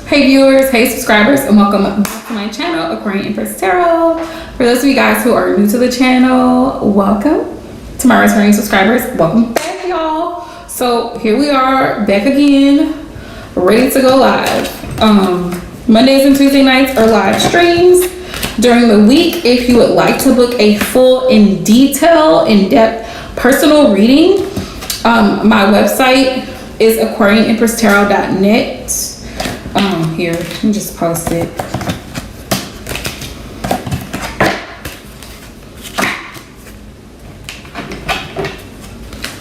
Hey viewers, hey subscribers, and welcome back to my channel, Aquarian Empress Tarot. For those of you guys who are new to the channel, welcome. To my returning subscribers, welcome back, y'all. So here we are, back again, ready to go live. Mondays and Tuesday nights are live streams. During the week, if you would like to book a full, in-depth personal reading, my website is aquarianempresstarot.net. Here, let me just post it.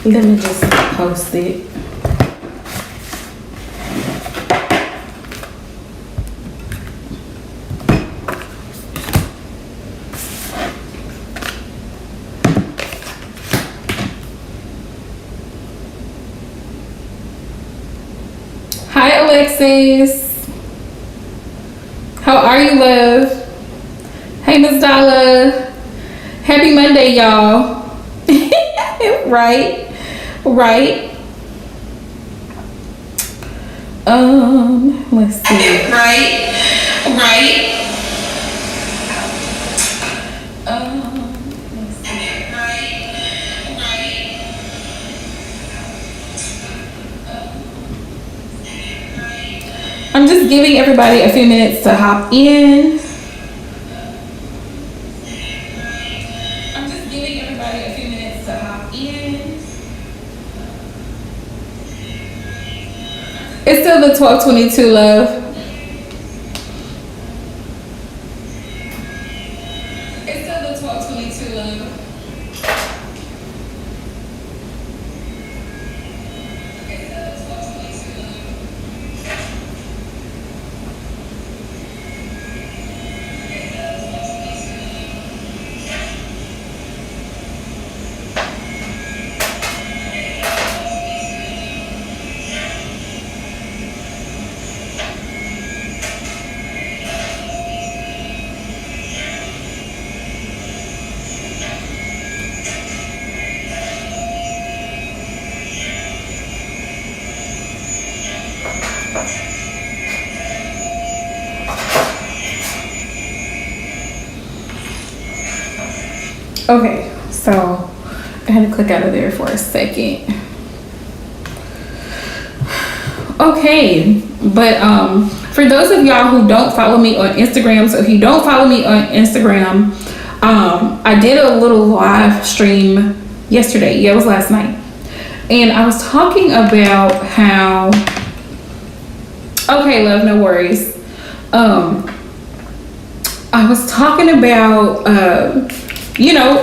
Let me just post it. Hi, Alexis. How are you, love? Hey, Miss Dalla. Happy Monday, y'all. Right. Let's see. Right. I'm just giving everybody a few minutes to hop in. It's still the 12:22, love. Okay, so I had to click out of there for a second. Okay, but for those of y'all who don't follow me on Instagram, so if you don't follow me on Instagram, I did a little live stream yesterday. Yeah, it was last night. And I was talking about how, okay, love, no worries. I was talking about,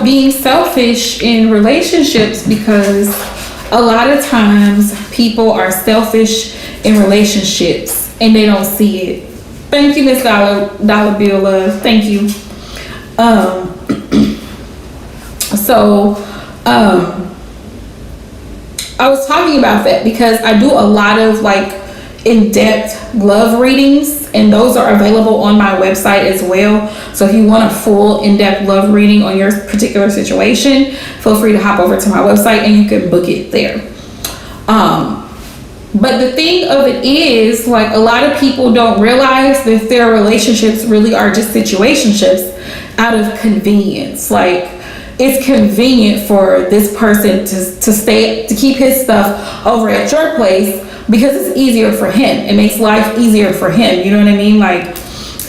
being selfish in relationships, because a lot of times people are selfish in relationships and they don't see it. Thank you, Miss Dollar Bill, love. Thank you. I was talking about that because I do a lot of in-depth love readings, and those are available on my website as well. So if you want a full in-depth love reading on your particular situation, feel free to hop over to my website and you can book it there. But the thing of it is, a lot of people don't realize that their relationships really are just situationships out of convenience. It's convenient for this person to keep his stuff over at your place because it's easier for him. It makes life easier for him. You know what I mean?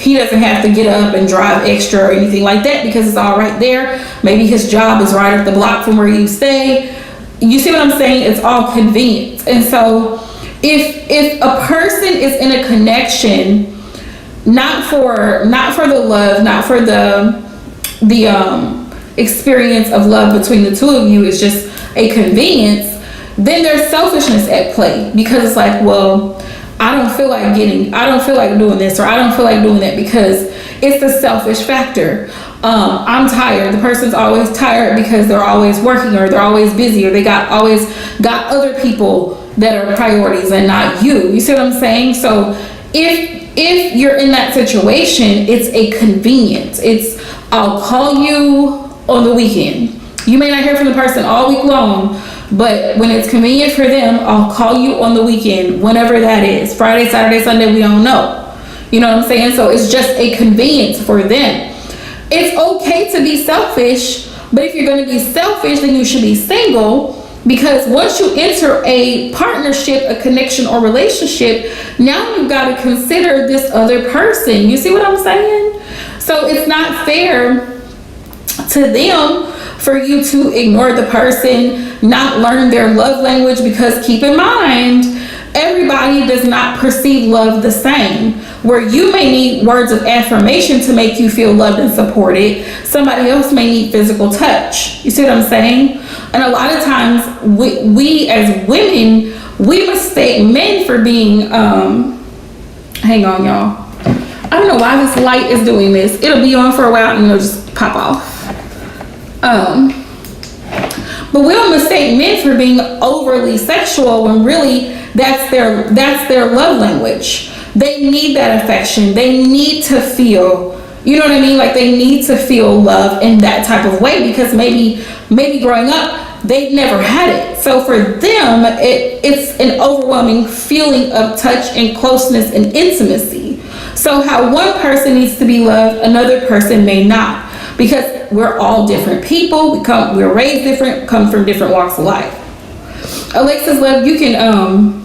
He doesn't have to get up and drive extra or anything like that because it's all right there. Maybe his job is right up the block from where you stay. You see what I'm saying? It's all convenient. And so if a person is in a connection, not for the love, not for the experience of love between the two of you, is just a convenience, then there's selfishness at play, because it's I don't feel like doing this, or I don't feel like doing that, because it's the selfish factor. I'm tired. The person's always tired because they're always working, or they're always busy, or they always got other people that are priorities and not you. You see what I'm saying? So if you're in that situation, it's a convenience. I'll call you on the weekend. You may not hear from the person all week long, but when it's convenient for them, I'll call you on the weekend, whenever that is. Friday, Saturday, Sunday, we don't know. You know what I'm saying? So it's just a convenience for them. It's okay to be selfish, but if you're going to be selfish, then you should be single. Because once you enter a partnership, a connection, or relationship, now you've got to consider this other person. You see what I'm saying? So it's not fair to them for you to ignore the person, not learn their love language, because keep in mind, everybody does not perceive love the same. Where you may need words of affirmation to make you feel loved and supported, somebody else may need physical touch. You see what I'm saying? And a lot of times we as women, we mistake men for being, hang on y'all. I don't know why this light is doing this. It'll be on for a while and it'll just pop off. But we'll mistake men for being overly sexual when really that's their love language. They need that affection. They need to feel, you know what I mean? Like they need to feel love in that type of way, because maybe growing up, they've never had it. So for them, it's an overwhelming feeling of touch and closeness and intimacy. So how one person needs to be loved, another person may not, because we're all different people. We're raised different, come from different walks of life. Alexis, love, you can,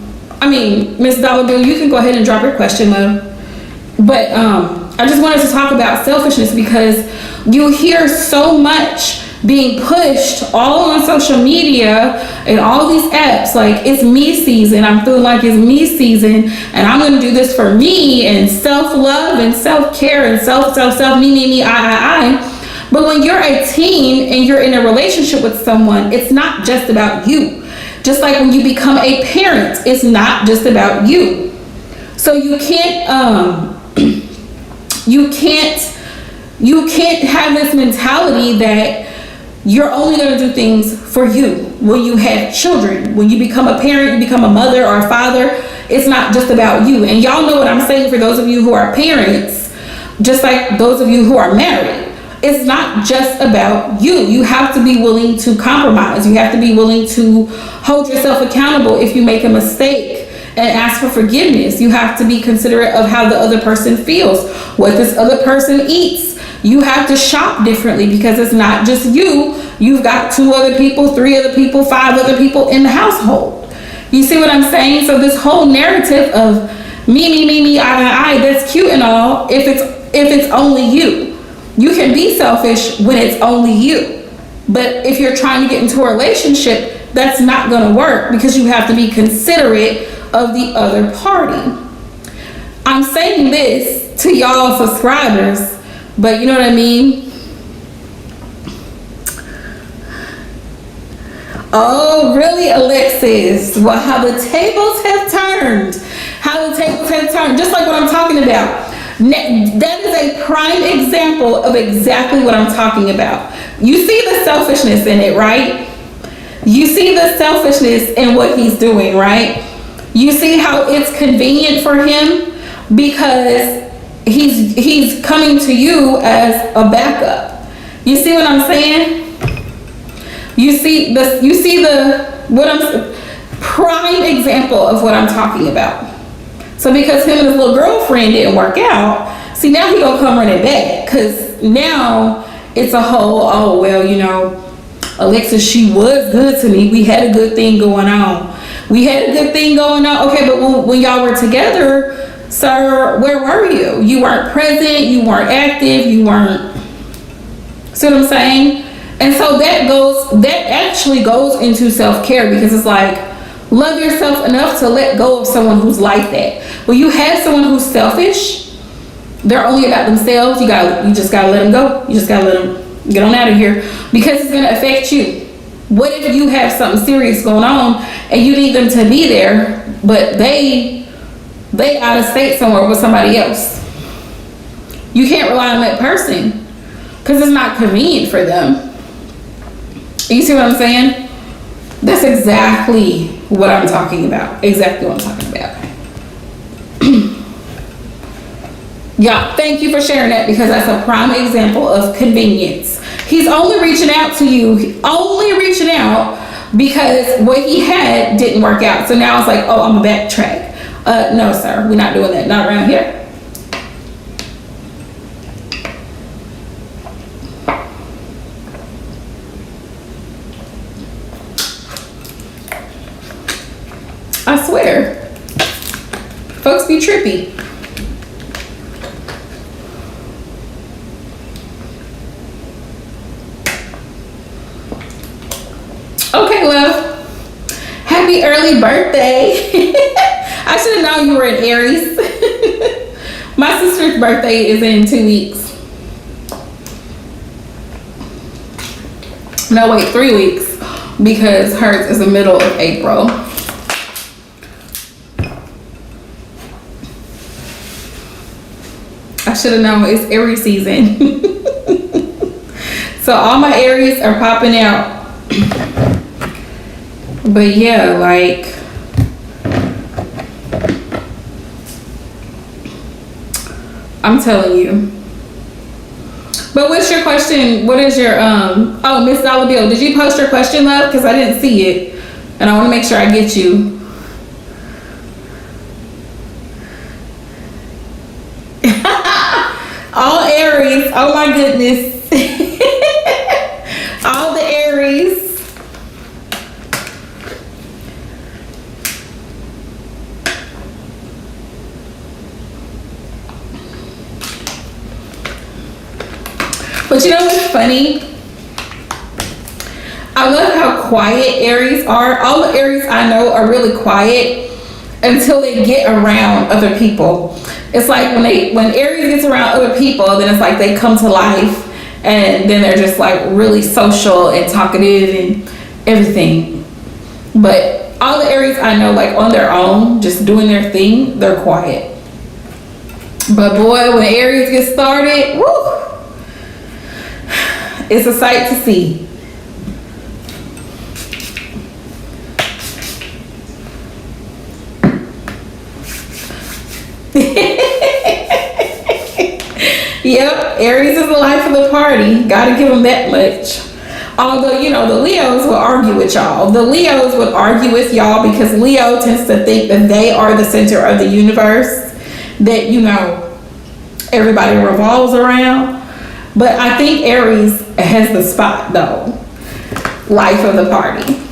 Miss Dollar Bill, you can go ahead and drop your question, love. But I just wanted to talk about selfishness, because you hear so much being pushed all on social media and all these apps, like it's me season. I'm feeling like it's me season, and I'm gonna do this for me, and self-love and self-care and self, me, I. But when you're a teen and you're in a relationship with someone, it's not just about you. Just like when you become a parent, it's not just about you. So you can't have this mentality that you're only going to do things for you. When you have children, when you become a parent, you become a mother or a father, it's not just about you. And y'all know what I'm saying for those of you who are parents, just like those of you who are married. It's not just about you. You have to be willing to compromise. You have to be willing to hold yourself accountable if you make a mistake and ask for forgiveness. You have to be considerate of how the other person feels, what this other person eats. You have to shop differently, because it's not just you. You've got 2 other people, 3 other people, 5 other people in the household. You see what I'm saying? So this whole narrative of me, I, that's cute and all if it's only you. You can be selfish when it's only you. But if you're trying to get into a relationship, that's not going to work, because you have to be considerate of the other party. I'm saying this to y'all subscribers, but you know what I mean? Oh, really, Alexis? Well, how the tables have turned. How the tables have turned. Just like what I'm talking about. That is a prime example of exactly what I'm talking about. You see the selfishness in it, right? You see the selfishness in what he's doing, right? You see how it's convenient for him, because he's coming to you as a backup. You see what I'm saying? You see the prime example of what I'm talking about. So because him and his little girlfriend didn't work out, see, now he gonna come running back, because now it's a whole, oh, well, you know, Alexis, she was good to me. We had a good thing going on. Okay, but when y'all were together, sir, where were you? You weren't present, you weren't active, you weren't, see what I'm saying? And so that actually goes into self-care, because it's like, love yourself enough to let go of someone who's like that. When you have someone who's selfish, they're only about themselves, you just gotta let them go. You just gotta let them get on out of here, because it's gonna affect you. What if you have something serious going on and you need them to be there, but they out of state somewhere with somebody else? You can't rely on that person, because it's not convenient for them. You see what I'm saying? That's exactly what I'm talking about. Yeah, thank you for sharing that, because that's a prime example of convenience. He's only reaching out to you, because what he had didn't work out. So now it's like, oh, I'm a backtrack. No, sir, we're not doing that. Not around here. Folks be trippy. Okay, love. Happy early birthday. I should have known you were an Aries. My sister's birthday is in 2 weeks. No, wait, 3 weeks. Because hers is the middle of April. I should have known it's Aries season. So all my Aries are popping out. But yeah, like, I'm telling you. But what's your question? What is your oh, Miss Dollar Bill, did you post your question, love? Because I didn't see it, and I want to make sure I get you. All Aries. Oh my goodness. All the Aries. But you know what's funny? I love how quiet Aries are. All the Aries I know are really quiet until they get around other people. It's like when Aries gets around other people, then it's like they come to life, and then they're just like really social and talkative and everything. But all the Aries I know, like on their own, just doing their thing, they're quiet. But boy, when Aries gets started, woo! It's a sight to see. Yep, Aries is the life of the party. Gotta give them that much. Although, you know, the Leos will argue with y'all. The Leos would argue with y'all because Leo tends to think that they are the center of the universe, that, you know, everybody revolves around. But I think Aries has the spot, though. Life of the party.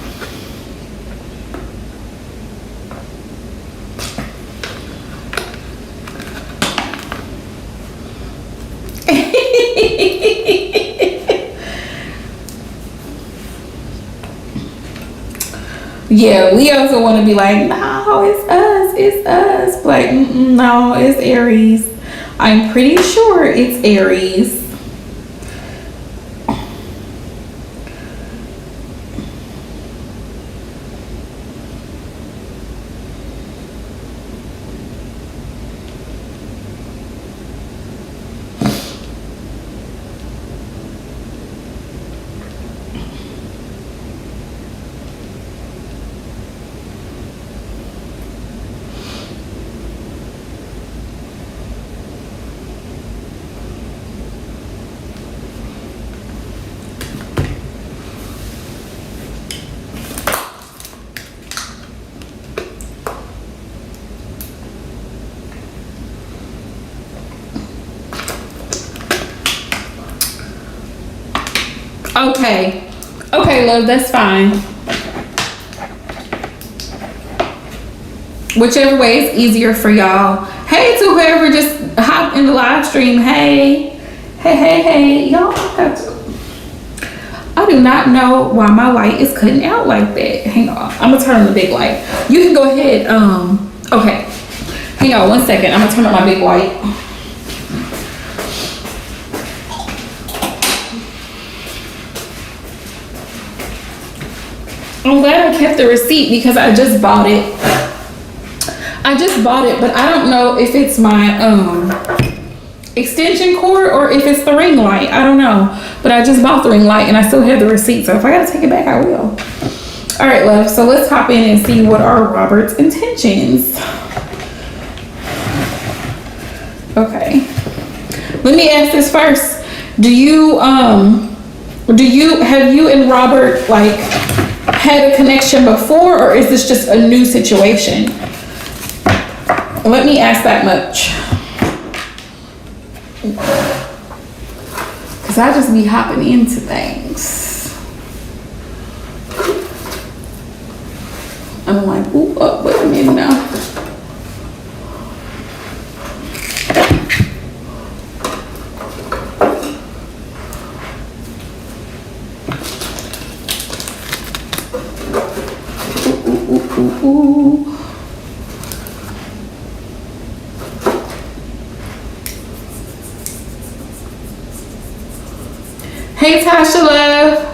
Yeah, Leos will want to be like, no, it's us. Like, no, it's Aries. I'm pretty sure it's Aries. Okay, love, that's fine. Whichever way is easier for y'all. Hey to whoever just hopped in the live stream. Hey. Y'all have to. I do not know why my light is cutting out like that. Hang on. I'm gonna turn on the big light. You can go ahead. Okay. Hang on 1 second. I'm gonna turn on my big light. I'm glad I kept the receipt because I just bought it. But I don't know if it's my extension cord or if it's the ring light. I don't know. But I just bought the ring light and I still have the receipt. So if I gotta take it back, I will. All right, love. So let's hop in and see what are Robert's intentions. Okay. Let me ask this first. Have you and Robert like had a connection before, or is this just a new situation? Let me ask that much. Because I just be hopping into things. I'm like, ooh, wait a minute now. Hey, Tasha Love.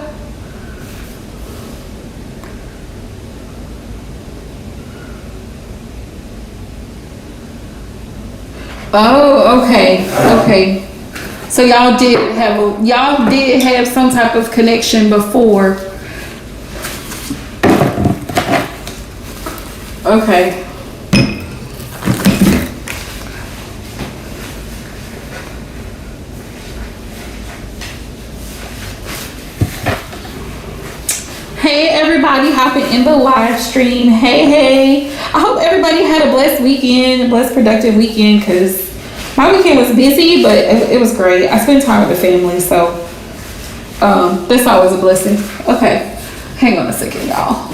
Oh, okay. Okay. So y'all did have some type of connection before. Okay. Hey everybody hopping in the live stream. Hey. I hope everybody had a blessed weekend, a blessed productive weekend, because my weekend was busy, but it was great. I spent time with the family, so that's always a blessing. Okay. Hang on a second, y'all.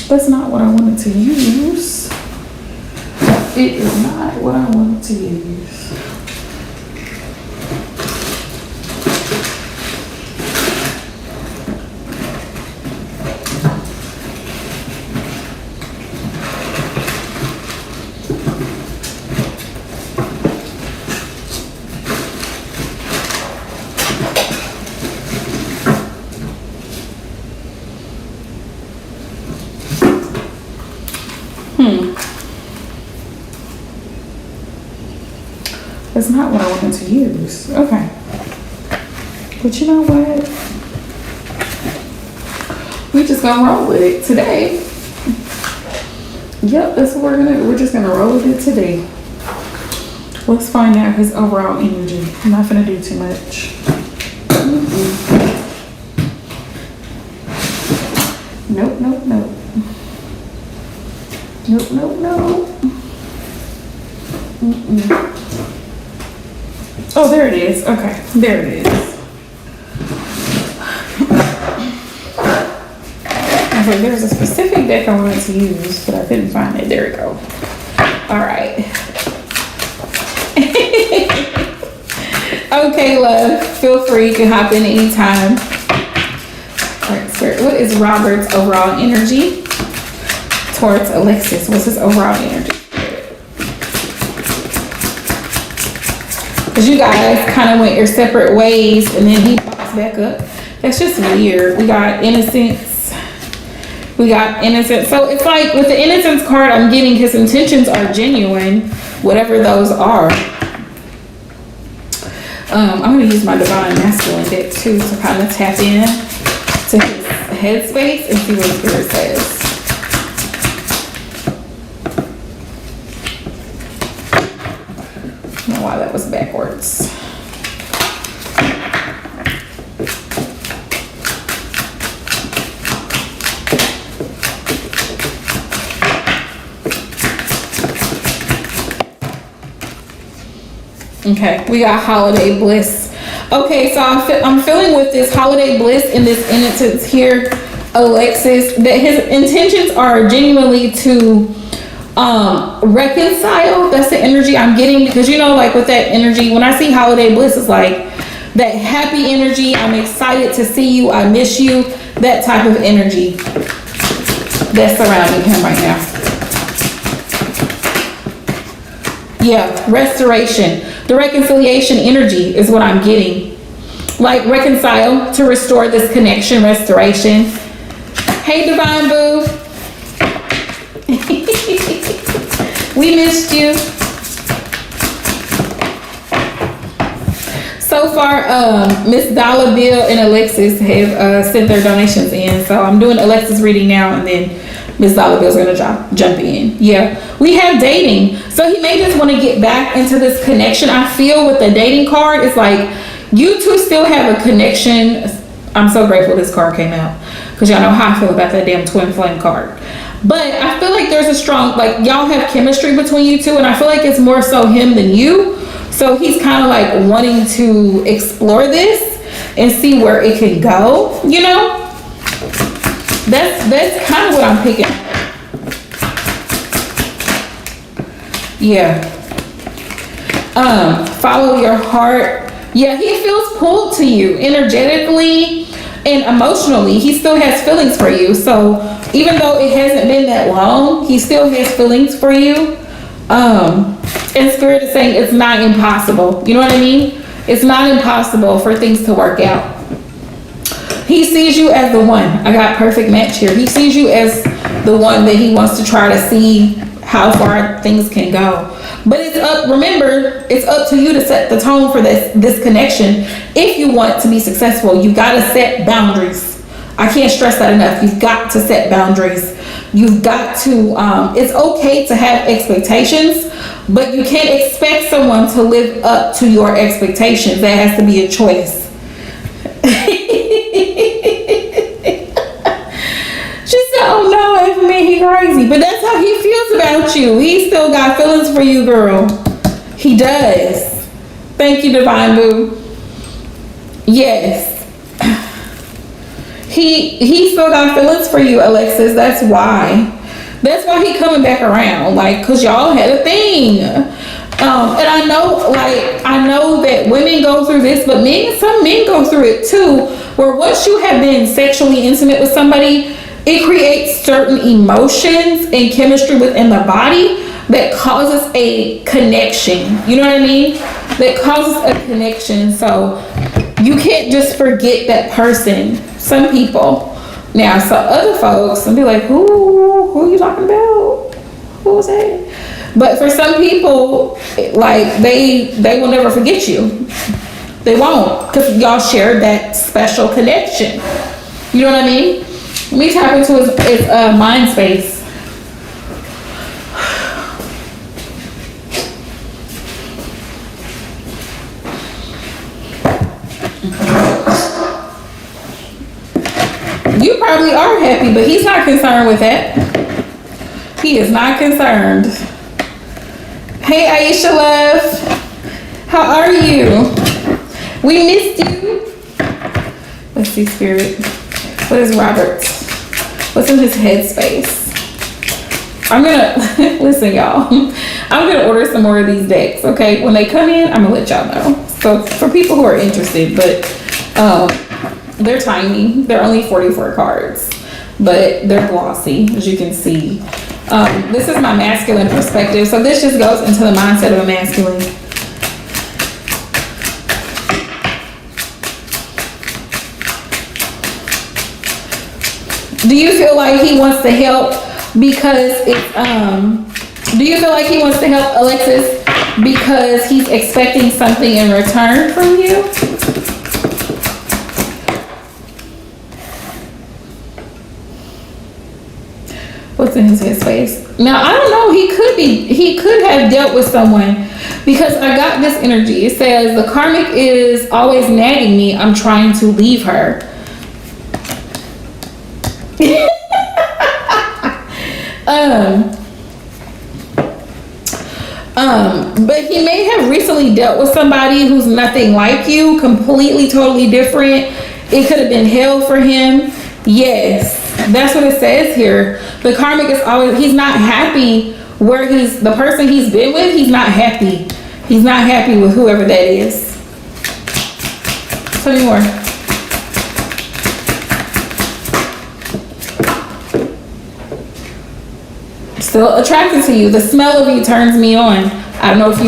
That's not what I wanted to use. It is not what I wanted to use. That's not what I wanted to use. Okay. But you know what? We just gonna roll with it today. Yep, that's what we're just gonna roll with it today. Let's find out his overall energy. I'm not gonna do too much. Nope. Oh, there it is. Okay, there it is. Okay, there's a specific deck I wanted to use, but I couldn't find it. There we go. All right. Okay, love. Feel free. You can hop in anytime. All right, Spirit. What is Robert's overall energy towards Alexis? What's his overall energy? Because you guys kind of went your separate ways and then he pops back up. That's just weird. We got innocence. So it's like with the innocence card, I'm getting his intentions are genuine, whatever those are. I'm going to use my Divine Masculine deck too to kind of tap in to his headspace and see what Spirit says. I don't know why that was backwards. Okay, we got holiday bliss. Okay, so I'm feeling with this holiday bliss in this innocence here, Alexis, that his intentions are genuinely to reconcile. That's the energy I'm getting, because you know, like with that energy, when I see holiday bliss, it's like that happy energy. I'm excited to see you. I miss you. That type of energy that's surrounding him right now. Yeah, restoration. The reconciliation energy is what I'm getting. Like reconcile, to restore this connection, restoration. Hey, Divine Boo. We missed you. So far, Miss Dollar Bill and Alexis have sent their donations in. So I'm doing Alexis reading now, and then Miss Dollar Bill's gonna jump in. Yeah, we have dating. So he may just want to get back into this connection. I feel with the dating card, it's like you two still have a connection. I'm so grateful this card came out, because y'all know how I feel about that damn twin flame card. But I feel like there's a strong, like y'all have chemistry between you two, and I feel like it's more so him than you. So he's kind of like wanting to explore this and see where it can go, you know? That's kind of what I'm picking. Yeah. Follow your heart. Yeah, he feels pulled to you energetically. And emotionally, he still has feelings for you. So even though it hasn't been that long, he still has feelings for you. And Spirit is saying it's not impossible. You know what I mean? It's not impossible for things to work out. He sees you as the one. I got perfect match here. He sees you as the one that he wants to try to see how far things can go. But it's up, remember, it's up to you to set the tone for this connection. If you want to be successful, you've got to set boundaries. I can't stress that enough. You've got to set boundaries. You've got to, it's okay to have expectations, but you can't expect someone to live up to your expectations. That has to be a choice. She said, oh no, F man, he crazy. But that's how he feels about you. He still got feelings for you, girl. He does. Thank you, Divine Boo. Yes. He still got feelings for you, Alexis. That's why he coming back around. Like, cause y'all had a thing. And I know that women go through this, but some men go through it too, where once you have been sexually intimate with somebody, it creates certain emotions and chemistry within the body that causes a connection. You know what I mean? That causes a connection. So you can't just forget that person. Some people. Now, some other folks, and be like, who are you talking about? Who was that? But for some people, like, they will never forget you. They won't, because y'all shared that special connection. You know what I mean? Let me tap into his mind space. You probably are happy, but he's not concerned with that. He is not concerned. Hey, Aisha, love. How are you? We missed you. Let's see, Spirit. What is Robert's? What's in his headspace? I'm gonna, listen, y'all. I'm gonna order some more of these decks, okay? When they come in, I'm gonna let y'all know. So for people who are interested, but they're tiny. They're only 44 cards, but they're glossy, as you can see. This is my masculine perspective. So this just goes into the mindset of a masculine. Do you feel like he wants to help because it's, do you feel like he wants to help, Alexis, because he's expecting something in return from you? What's in his headspace? Now, I don't know. He could have dealt with someone, because I got this energy. It says the karmic is always nagging me. I'm trying to leave her. But he may have recently dealt with somebody who's nothing like you, completely, totally different. It could have been hell for him. Yes, that's what it says here. The karmic is always, he's not happy where the person he's been with, he's not happy. He's not happy with whoever that is. Tell me more. Still attracted to you. The smell of you turns me on. I don't know if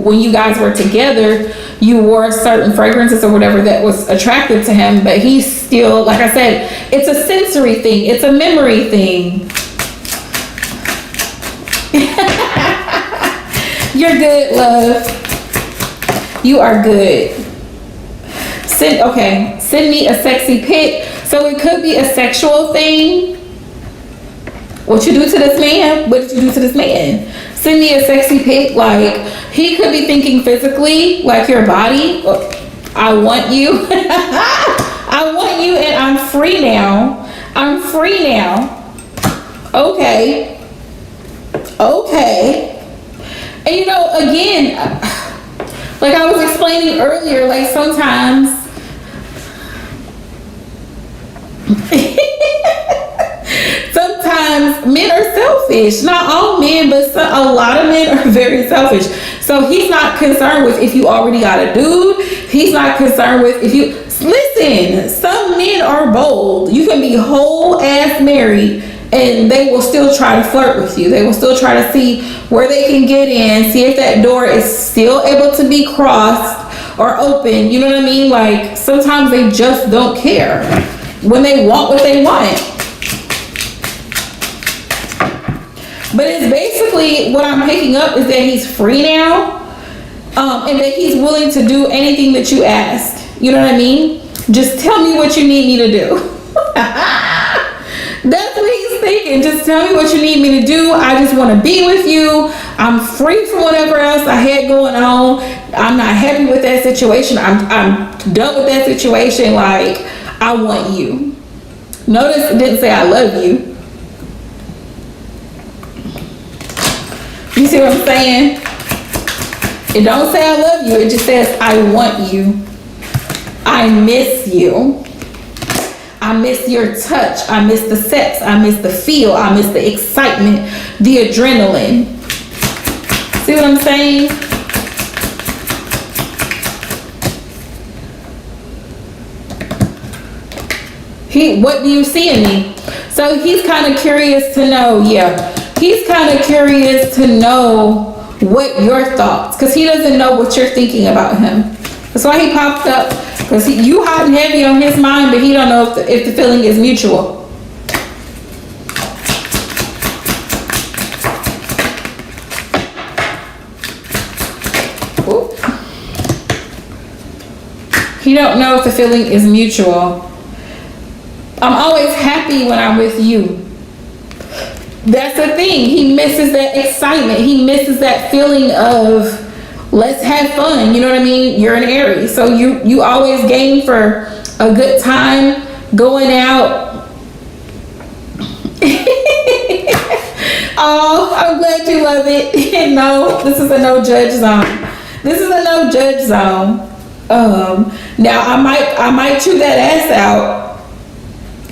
when you guys were together, you wore certain fragrances or whatever that was attractive to him, but he's still, like I said, it's a sensory thing. It's a memory thing. You're good, love. You are good. Send me a sexy pic. So it could be a sexual thing. What you do to this man? What did you do to this man? Send me a sexy pic. Like, he could be thinking physically, like your body. I want you. I want you, and I'm free now. I'm free now. Okay. And you know, again, like I was explaining earlier, like sometimes men are selfish. Not all men, but a lot of men are very selfish. So he's not concerned with if you already got a dude. He's not concerned with if you... Listen, some more bold. You can be whole ass married and they will still try to flirt with you. They will still try to see where they can get in, see if that door is still able to be crossed or open. You know what I mean? Like, sometimes they just don't care when they want what they want. But it's basically, what I'm picking up is that he's free now, and that he's willing to do anything that you ask. You know what I mean? Just tell me what you need me to do. That's what he's thinking. Just tell me what you need me to do. I just want to be with you. I'm free from whatever else I had going on. I'm not happy with that situation. I'm done with that situation. Like, I want you. Notice it didn't say I love you. You see what I'm saying? It don't say I love you. It just says I want you. I miss you. I miss your touch. I miss the sex. I miss the feel. I miss the excitement, the adrenaline. See what I'm saying? What do you see in me? So he's kind of curious to know, he's kind of curious to know what your thoughts, because he doesn't know what you're thinking about him. That's why he popped up, because you hot and heavy on his mind, but he don't know if the feeling is mutual. Ooh. He don't know if the feeling is mutual. I'm always happy when I'm with you. That's the thing. He misses that excitement. He misses that feeling of let's have fun. You know what I mean? You're an Aries, so you always game for a good time going out. Oh, I'm glad you love it. No, this is a no judge zone. This is a no judge zone. Now I might chew that ass out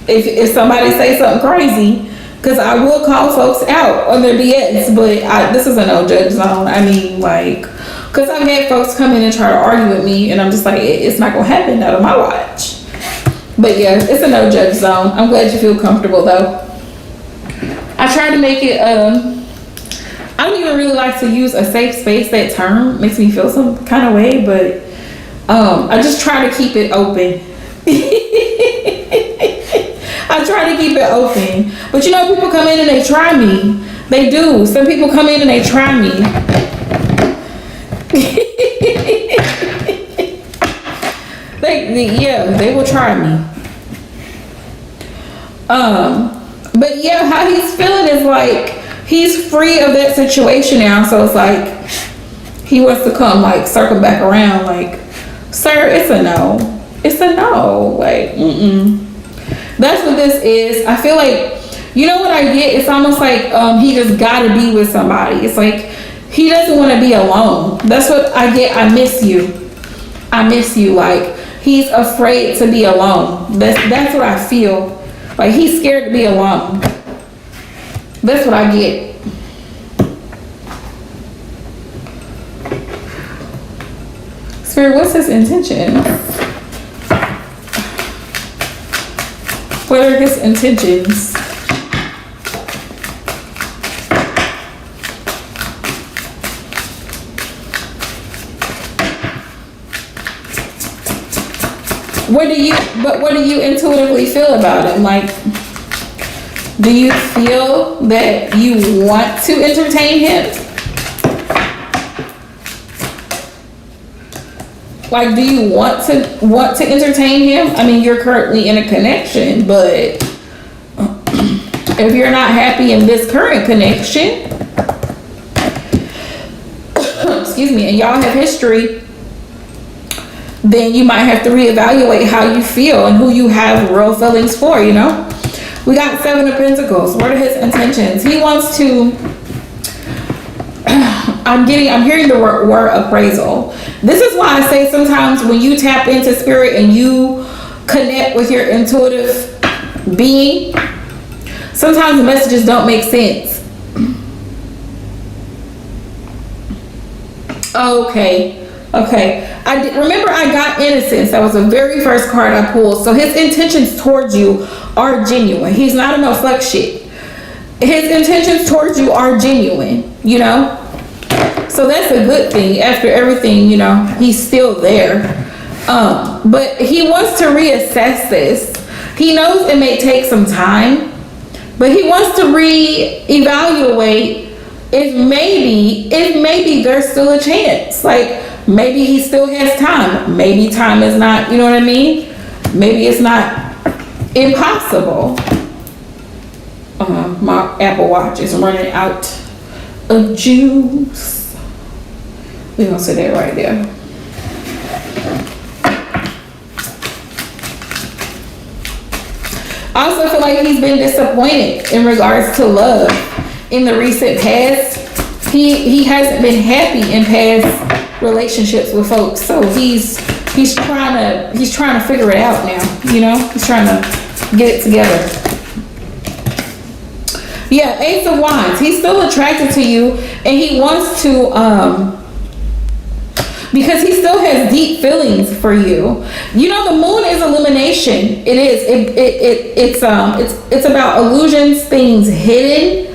if somebody say something crazy. Because I will call folks out on their BS, but this is a no judge zone. I mean, like, because I've had folks come in and try to argue with me, and I'm just like, it's not going to happen out of my watch. But yeah, it's a no judge zone. I'm glad you feel comfortable, though. I try to make it, I don't even really like to use a safe space. That term makes me feel some kind of way, but I just try to keep it open. I try to keep it open. But you know, people come in and they try me. They do. Some people come in and they try me. They will try me. But yeah, how he's feeling is like he's free of that situation now. So it's like he wants to come like circle back around like, sir, it's a no. It's a no. Like, That's what this is. I feel like, you know what I get? It's almost like he just gotta be with somebody. It's like he doesn't want to be alone. That's what I get. I miss you. I miss you. Like, he's afraid to be alone. That's what I feel. Like, he's scared to be alone. That's what I get. Spirit, what's his intention? What are his intentions? What do you intuitively feel about him? Like, do you feel that you want to entertain him? Like, do you want to entertain him? I mean, you're currently in a connection, but if you're not happy in this current connection, excuse me, and y'all have history, then you might have to reevaluate how you feel and who you have real feelings for, you know? We got 7 of Pentacles. What are his intentions? He wants to, I'm hearing the word appraisal. This is why I say sometimes when you tap into spirit and you connect with your intuitive being, sometimes the messages don't make sense. Okay. Okay, remember I got innocence. That was the very first card I pulled. So his intentions towards you are genuine. He's not a no fuck shit. His intentions towards you are genuine, you know? So that's a good thing. After everything, you know, he's still there. But he wants to reassess this. He knows it may take some time, but he wants to reevaluate if maybe there's still a chance. Like, maybe he still has time. Maybe time is not, you know what I mean? Maybe it's not impossible. My Apple Watch is running out of juice. We're gonna say that right there. I also feel like he's been disappointed in regards to love in the recent past. He hasn't been happy in past relationships with folks, so he's trying to figure it out now. You know, he's trying to get it together. Yeah, Ace of Wands. He's still attracted to you, and he wants to because he still has deep feelings for you. You know, the moon is illumination. It is. It's about illusions, things hidden.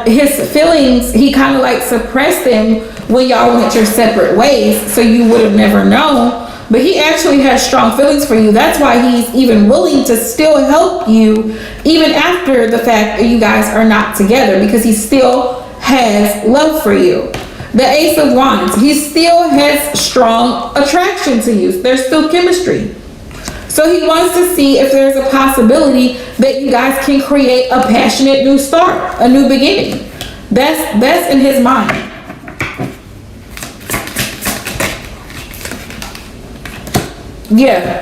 His feelings, he kind of like suppressed them when y'all went your separate ways, so you would have never known. But he actually has strong feelings for you. That's why he's even willing to still help you, even after the fact that you guys are not together, because he still has love for you. The Ace of Wands, he still has strong attraction to you. There's still chemistry. So he wants to see if there's a possibility that you guys can create a passionate new start, a new beginning. That's in his mind. Yeah.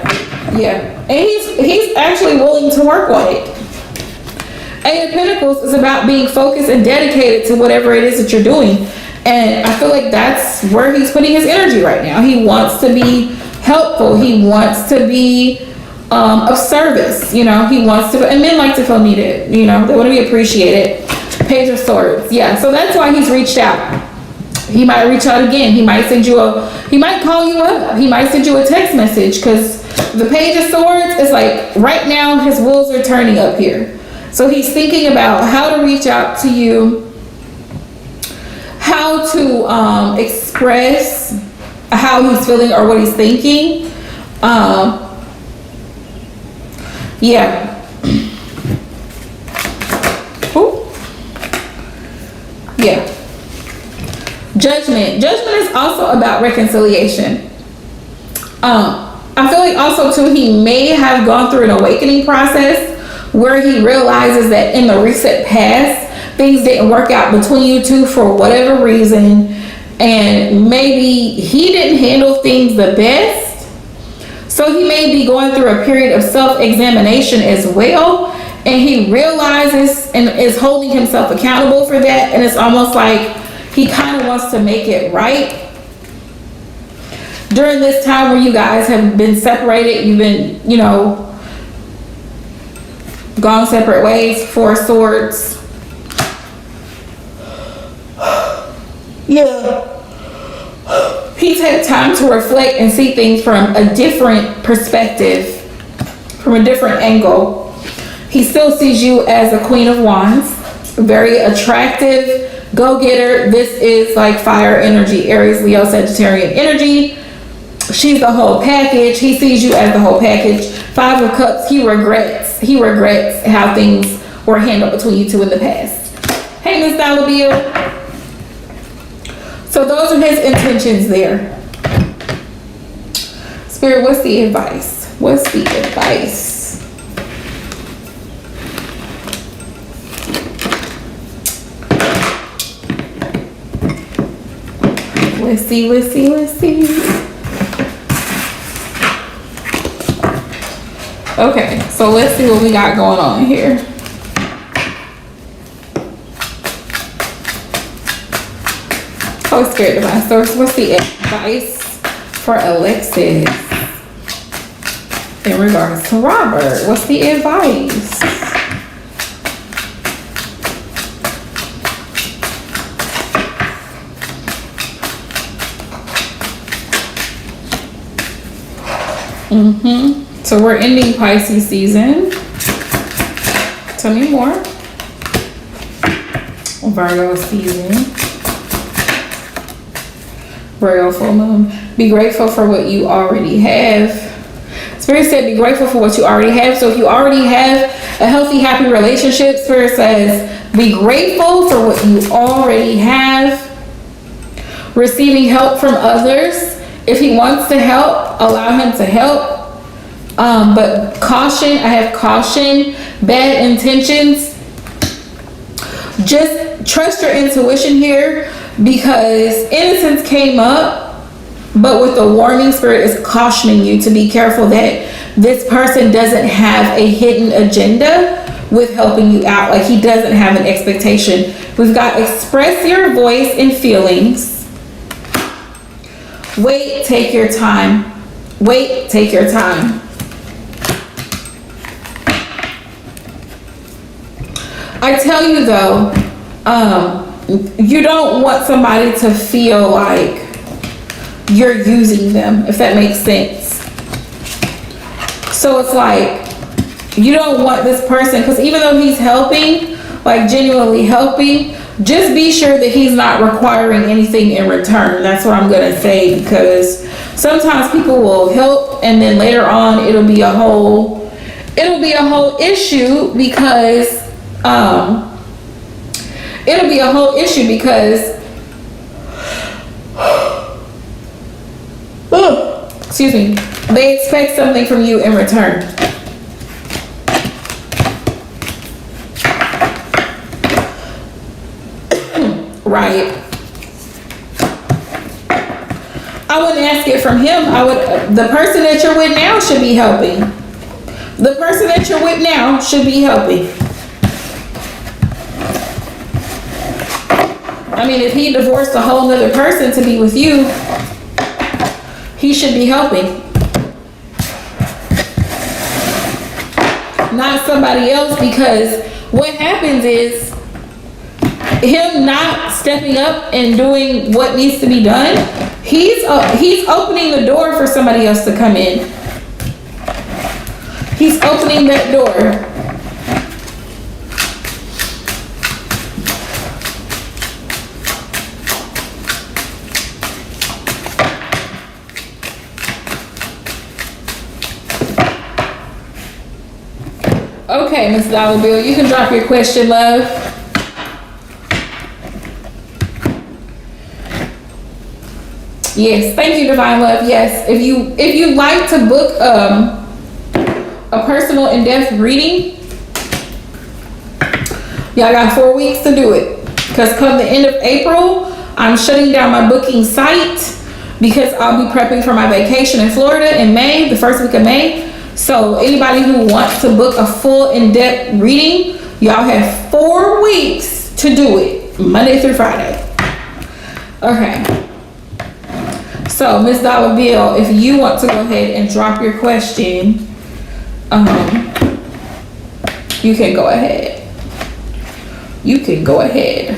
And he's actually willing to work on it. Eight of Pentacles is about being focused and dedicated to whatever it is that you're doing. And I feel like that's where he's putting his energy right now. He wants to be helpful. He wants to be of service. You know, he wants to, and men like to feel needed. You know, they want to be appreciated. Page of Swords. Yeah, so that's why he's reached out. He might reach out again. He might he might call you up. He might send you a text message, because the Page of Swords is like, right now his wheels are turning up here. So he's thinking about how to reach out to you, how to express how he's feeling or what he's thinking. Yeah. Ooh. Yeah. Judgment is also about reconciliation. I feel like also too, he may have gone through an awakening process where he realizes that in the recent past things didn't work out between you two for whatever reason, and maybe he didn't handle things the best. So he may be going through a period of self-examination as well, and he realizes and is holding himself accountable for that, and it's almost like he kind of wants to make it right. During this time where you guys have been separated, you've been, you know, gone separate ways. Four of Swords. Yeah. He's had time to reflect and see things from a different perspective, from a different angle. He still sees you as a Queen of Wands, very attractive, go-getter. This is like fire energy, Aries, Leo, Sagittarian energy. She's the whole package. He sees you as the whole package. Five of Cups, he regrets how things were handled between you two in the past. Hey, Miss Dollar Bill. So those are his intentions there. Spirit, what's the advice? What's the advice? Let's see. Okay, so let's see what we got going on here. Oh, Spirit Divine Source, what's the advice for Alexis in regards to Robert? What's the advice? So we're ending Pisces season. Tell me more. Virgo season. Virgo full moon. Be grateful for what you already have. Spirit said be grateful for what you already have. So if you already have a healthy, happy relationship, Spirit says be grateful for what you already have. Receiving help from others. If he wants to help, allow him to help. But caution, I have caution, bad intentions. Just trust your intuition here, because innocence came up, but with the warning, Spirit is cautioning you to be careful that this person doesn't have a hidden agenda with helping you out. Like, he doesn't have an expectation. We've got express your voice and feelings. Wait, take your time. Wait, take your time. I tell you though, you don't want somebody to feel like you're using them, if that makes sense. So it's like, you don't want this person, because even though he's helping, like genuinely helping, just be sure that he's not requiring anything in return. That's what I'm gonna say, because sometimes people will help and then later on it'll be a whole issue, because excuse me, they expect something from you in return. Right. I wouldn't ask it from him. The person that you're with now should be helping. The person that you're with now should be helping. I mean, if he divorced a whole other person to be with you, he should be helping. Not somebody else, because what happens is him not stepping up and doing what needs to be done, he's opening the door for somebody else to come in. He's opening that door. Okay, Miss Dollar Bill, you can drop your question, love. Yes, thank you, Divine Love. Yes, if you like to book a personal in-depth reading, y'all got 4 weeks to do it. Because come the end of April, I'm shutting down my booking site, because I'll be prepping for my vacation in Florida in May, the first week of May. So anybody who wants to book a full in-depth reading, y'all have 4 weeks to do it, Monday through Friday. Okay. So Miss Dollar Bill, if you want to go ahead and drop your question, you can go ahead. You can go ahead.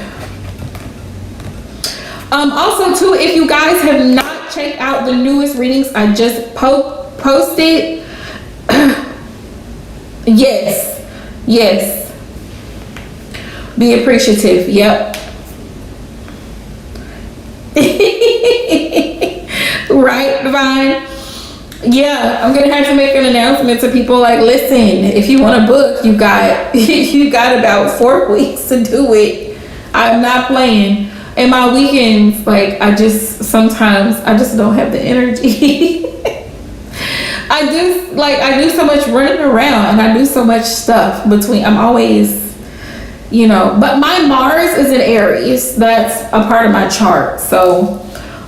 Also too, if you guys have not checked out the newest readings I just posted, yes, be appreciative. Yep. Right, Divine? Yeah, I'm gonna have to make an announcement to people, like, listen, if you want to book, you got about 4 weeks to do it. I'm not playing. And my weekends, like, sometimes I just don't have the energy. I do so much running around, and I do so much stuff I'm always, but my Mars is in Aries. That's a part of my chart. So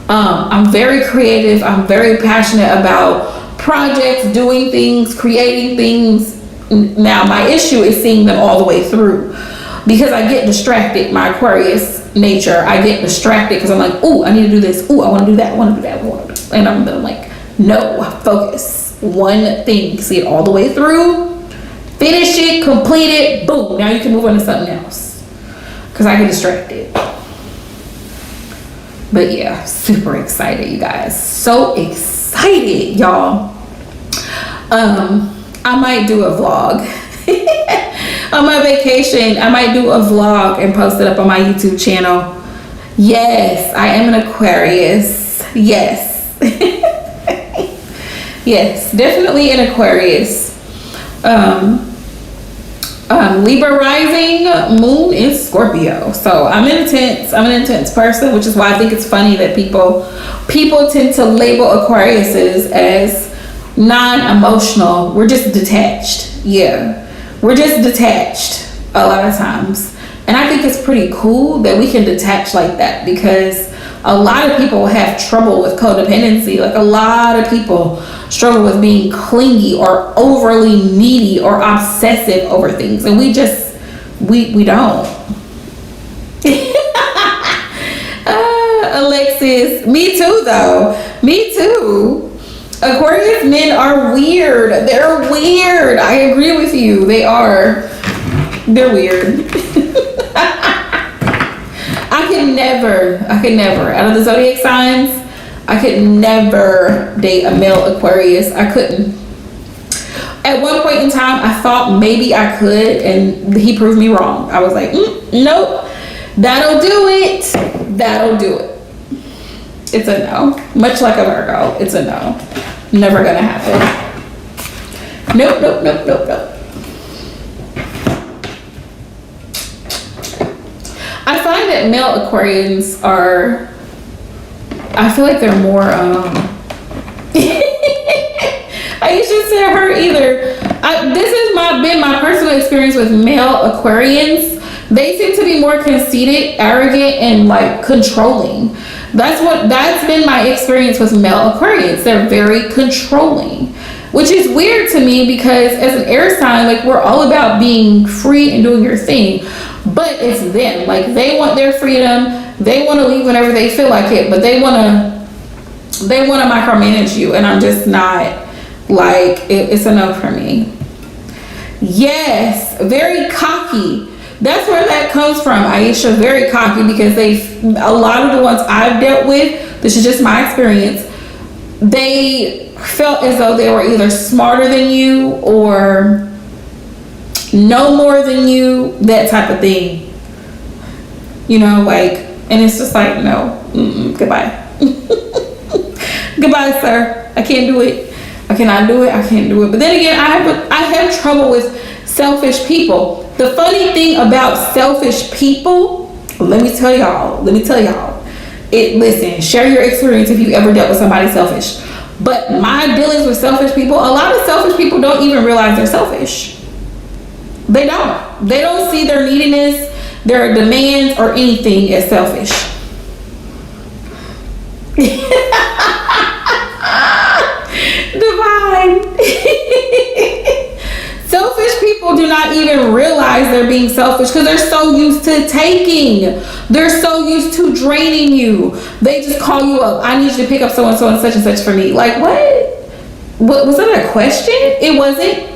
I'm very creative. I'm very passionate about projects, doing things, creating things. Now, my issue is seeing them all the way through, because I get distracted. My Aquarius nature, I get distracted because I'm like, ooh, I need to do this. Ooh, I want to do that. I want to do that. And I'm like, no, focus. One thing, see it all the way through, finish it, complete it, boom, now you can move on to something else, because I get distracted. But yeah, super excited, you guys, so excited, y'all. I might do a vlog. On my vacation, I might do a vlog and post it up on my YouTube channel. Yes, I am an Aquarius. Yes. Yes, definitely an Aquarius. Libra rising, moon in Scorpio. So I'm an intense person, which is why I think it's funny that people tend to label Aquariuses as non-emotional. We're just detached. Yeah, we're just detached a lot of times. And I think it's pretty cool that we can detach like that, because a lot of people have trouble with codependency. Like, a lot of people struggle with being clingy or overly needy or obsessive over things. And we don't. Alexis, me too though. Me too. Aquarius men are weird. They're weird. I agree with you. They are. They're weird. I could never, out of the zodiac signs, I could never date a male Aquarius. I couldn't. At one point in time, I thought maybe I could, and he proved me wrong. I was like, nope, that'll do it. That'll do it. It's a no. Much like a Virgo, it's a no. Never gonna happen. Nope, nope, nope, nope, nope. I find that male Aquarians are, I feel like they're more, Aisha said her either. This has been my personal experience with male Aquarians. They seem to be more conceited, arrogant, and like controlling. That's been my experience with male Aquarians. They're very controlling, which is weird to me, because as an air sign, like, we're all about being free and doing your thing. But it's them. Like, they want their freedom. They want to leave whenever they feel like it, but they want to micromanage you, and I'm just not, like, it's a no for me. Yes, very cocky. That's where that comes from, Aisha. Very cocky, because a lot of the ones I've dealt with, this is just my experience, they felt as though they were either smarter than you or know more than you, that type of thing. You know, like, and it's just like, no, goodbye. Goodbye, sir. I can't do it. I cannot do it. I can't do it. But then again, I have trouble with selfish people. The funny thing about selfish people, let me tell y'all. Listen, share your experience if you ever dealt with somebody selfish. But my dealings with selfish people, a lot of selfish people don't even realize they're selfish. They don't see their neediness, their demands, or anything as selfish. Divine. Selfish people do not even realize they're being selfish, because they're so used to taking. They're so used to draining you. They just call you up. I need you to pick up so and so and such for me. Like, what was that a question? It wasn't.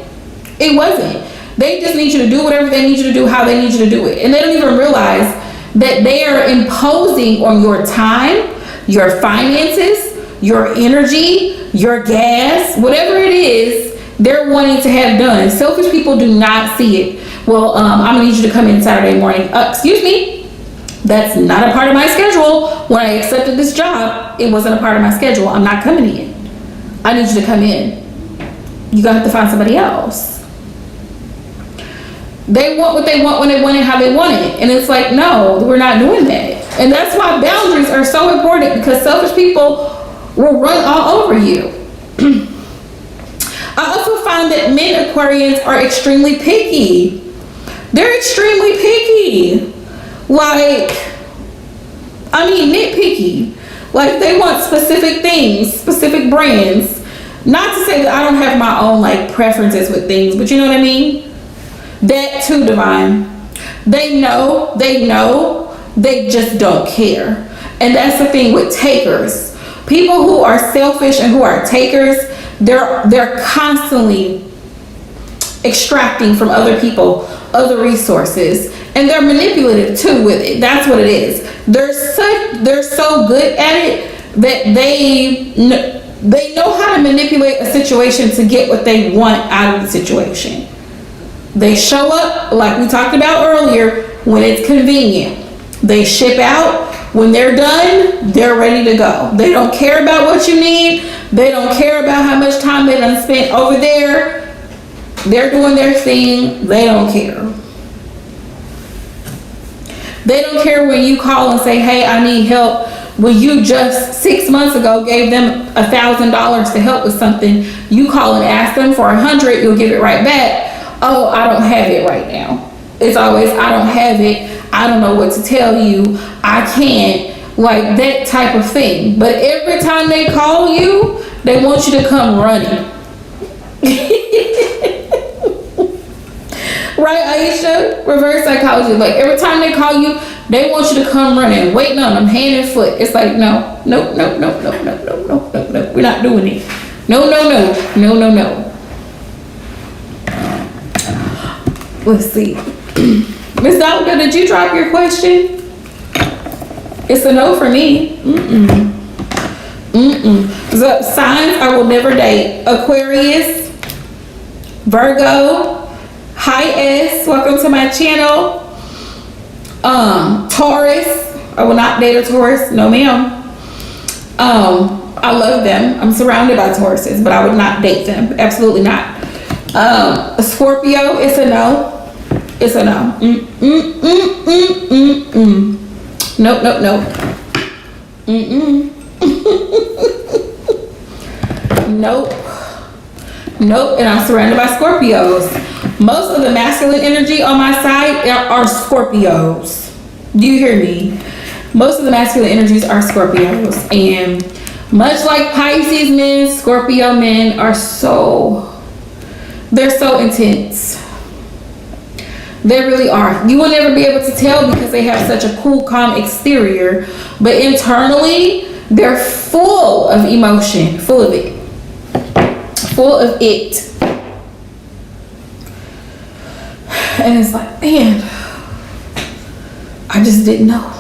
They just need you to do whatever they need you to do, how they need you to do it. And they don't even realize that they are imposing on your time, your finances, your energy, your gas, whatever it is they're wanting to have done. Selfish people do not see it. Well, I'm gonna need you to come in Saturday morning. Excuse me, that's not a part of my schedule. When I accepted this job, it wasn't a part of my schedule. I'm not coming in. I need you to come in. You're gonna have to find somebody else. They want what they want when they want it, how they want it. And it's like, no, we're not doing that. And that's why boundaries are so important, because selfish people will run all over you. I also find that men Aquarians are extremely picky. They're extremely picky. Like, I mean, nitpicky. Like, they want specific things, specific brands. Not to say that I don't have my own, like, preferences with things, but you know what I mean? That too, Divine. They know, they just don't care. And that's the thing with takers. People who are selfish and who are takers, they're constantly extracting from other people other resources, and they're manipulative too with it. That's what it is. They're so good at it that They know how to manipulate a situation to get what they want out of the situation. They show up, like we talked about earlier, when it's convenient. They ship out. When they're done, they're ready to go. They don't care about what you need. They don't care about how much time they done spent over there. They're doing their thing. They don't care. They don't care when you call and say, hey, I need help. When you just 6 months ago gave them $1,000 to help with something, you call and ask them for $100, you'll give it right back. Oh, I don't have it right now. It's always, I don't have it. I don't know what to tell you. I can't. Like that type of thing. But every time they call you, they want you to come running. Right, Aisha? Reverse psychology. Like every time they call you, they want you to come running, waiting on them, hand and foot. It's like, no. We're not doing it. No. Let's see. Miss Dalga, did you drop your question? It's a no for me. So, signs I will never date: Aquarius, Virgo. Hi S, welcome to my channel. Taurus. I will not date a Taurus. No, ma'am. I love them. I'm surrounded by Tauruses, but I would not date them. Absolutely not. A Scorpio. It's a no. It's a no. Nope. Nope. And I'm surrounded by Scorpios. Most of the masculine energy on my side are Scorpios. Do you hear me? Most of the masculine energies are Scorpios. And much like Pisces men, Scorpio men are they're so intense. They really are. You will never be able to tell because they have such a cool, calm exterior. But internally, they're full of emotion. Full of it. And it's like, man, I just didn't know.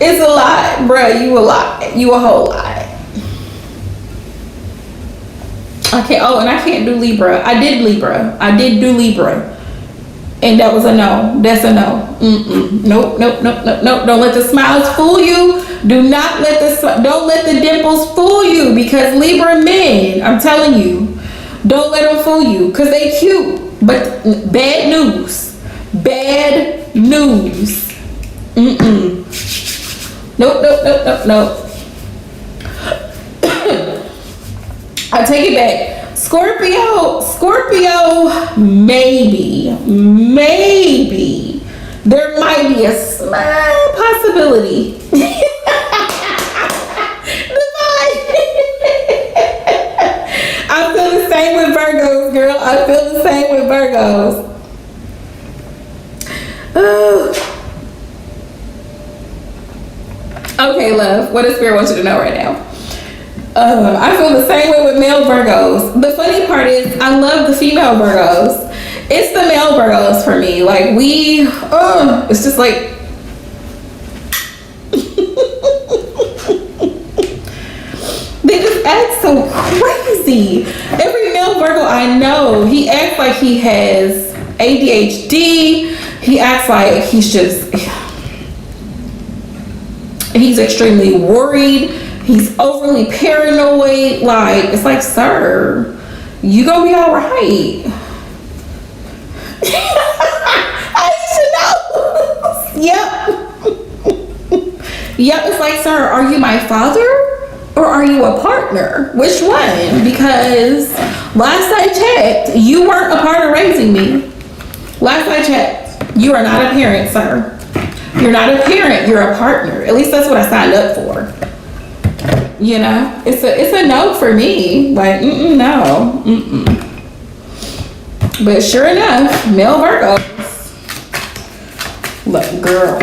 It's a lot, bruh. You a lot. You a whole lot. Okay. Oh, and I can't do Libra. I did do Libra. And that was a no. That's a no. Nope. Don't let the smiles fool you. Don't let the dimples fool you, because Libra men, I'm telling you, don't let them fool you, because they cute, but bad news. Nope. I take it back. Scorpio, maybe. There might be a small possibility. I feel the same with Virgos, girl. I feel the same with Virgos. Okay, love. What does Spirit want you to know right now? I feel the same way with male Virgos. The funny part is I love the female Virgos. It's the male Virgos for me. Like it's just like they just act so crazy. Every male Virgo I know, he acts like he has ADHD. He acts like he's extremely worried. He's overly paranoid. Like, it's like, sir, you gonna be all right. Aisha knows. Yep, it's like, sir, are you my father or are you a partner? Which one? Because last I checked, you weren't a part of raising me. Last I checked, you are not a parent, sir. You're not a parent, you're a partner. At least that's what I signed up for. You know, it's a no for me. Like, no. But sure enough, male Virgos. Look, girl.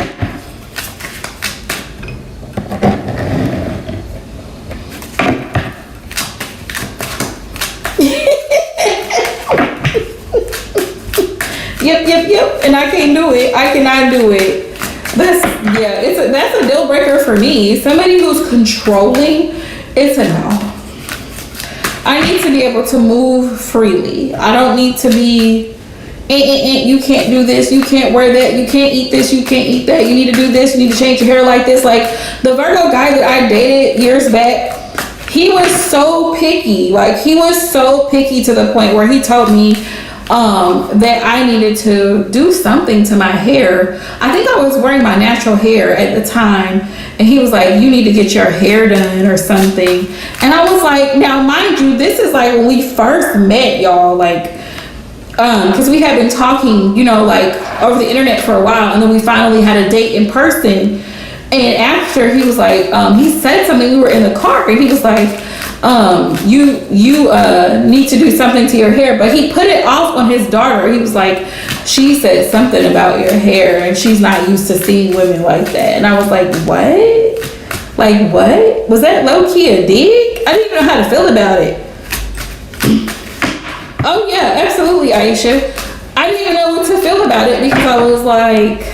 Yep. And I can't do it. I cannot do it. That's a deal breaker for me. Somebody who's controlling, it's a no. I need to be able to move freely. I don't need to be, you can't do this, you can't wear that, you can't eat this, you can't eat that, you need to do this, you need to change your hair like this. Like the Virgo guy that I dated years back, he was so picky. Like he was so picky to the point where he told me that I needed to do something to my hair. I think I was wearing my natural hair at the time, and he was like, you need to get your hair done or something. And I was like, now mind you, this is like when we first met, y'all, like because we had been talking, you know, like over the internet for a while, and then we finally had a date in person. And after, he was like, he said something, we were in the car, and he was like, you need to do something to your hair. But he put it off on his daughter. He was like, she said something about your hair, and she's not used to seeing women like that. And I was like, what? Like, what? Was that low-key a dig? I didn't even know how to feel about it. Oh, yeah, absolutely, Aisha. I didn't even know what to feel about it, because I was like,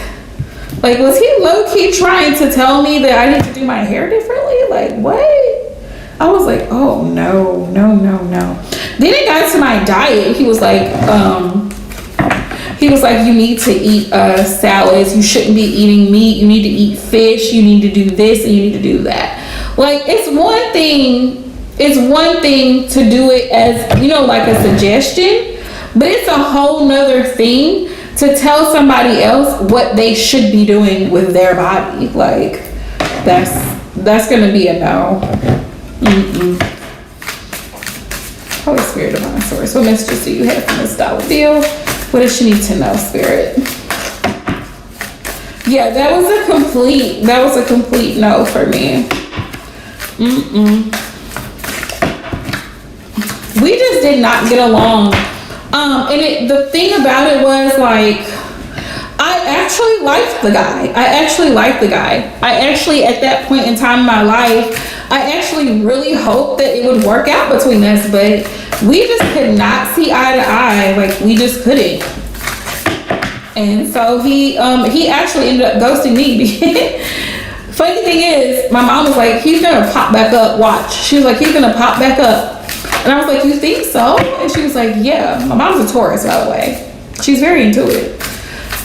was he low-key trying to tell me that I need to do my hair differently? Like, what? I was like, oh, no. Then it got to my diet. He was like, you need to eat salads. You shouldn't be eating meat. You need to eat fish. You need to do this and you need to do that. Like, it's one thing to do it as, you know, like a suggestion, but it's a whole nother thing to tell somebody else what they should be doing with their body. Like, that's gonna be a no. Holy Spirit, Divine Source, what messages do you have from this dollar bill? What does she need to know, Spirit? Yeah, that was a complete no for me. We just did not get along. And the thing about it was, like, I actually liked the guy. I actually, at that point in time in my life, I actually really hoped that it would work out between us, but we just could not see eye to eye. Like, we just couldn't. And so he actually ended up ghosting me. Funny thing is, my mom was like, he's gonna pop back up, watch. She was like, he's gonna pop back up. And I was like, you think so? And she was like, yeah. My mom's a Taurus, by the way. She's very intuitive.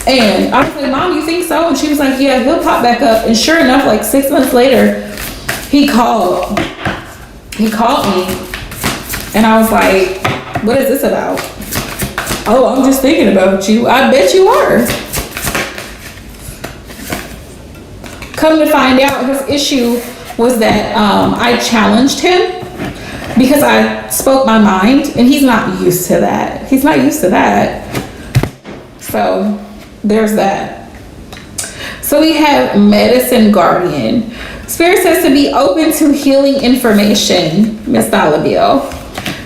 And I was like, Mom, you think so? And she was like, yeah, he'll pop back up. And sure enough, like 6 months later, he called me. And I was like, what is this about? Oh, I'm just thinking about you. I bet you are. Come to find out, his issue was that I challenged him because I spoke my mind, and he's not used to that. So there's that. So we have Medicine Guardian. Spirit says to be open to healing information, Miss Dollarbill.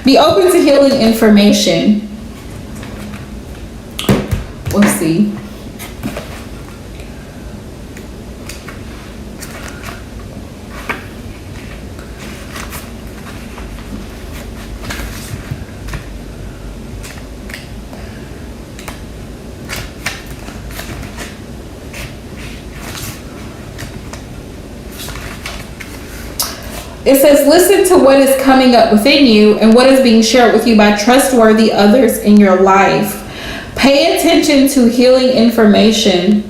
Be open to healing information. Let's see. It says, listen to what is coming up within you and what is being shared with you by trustworthy others in your life. Pay attention to healing information.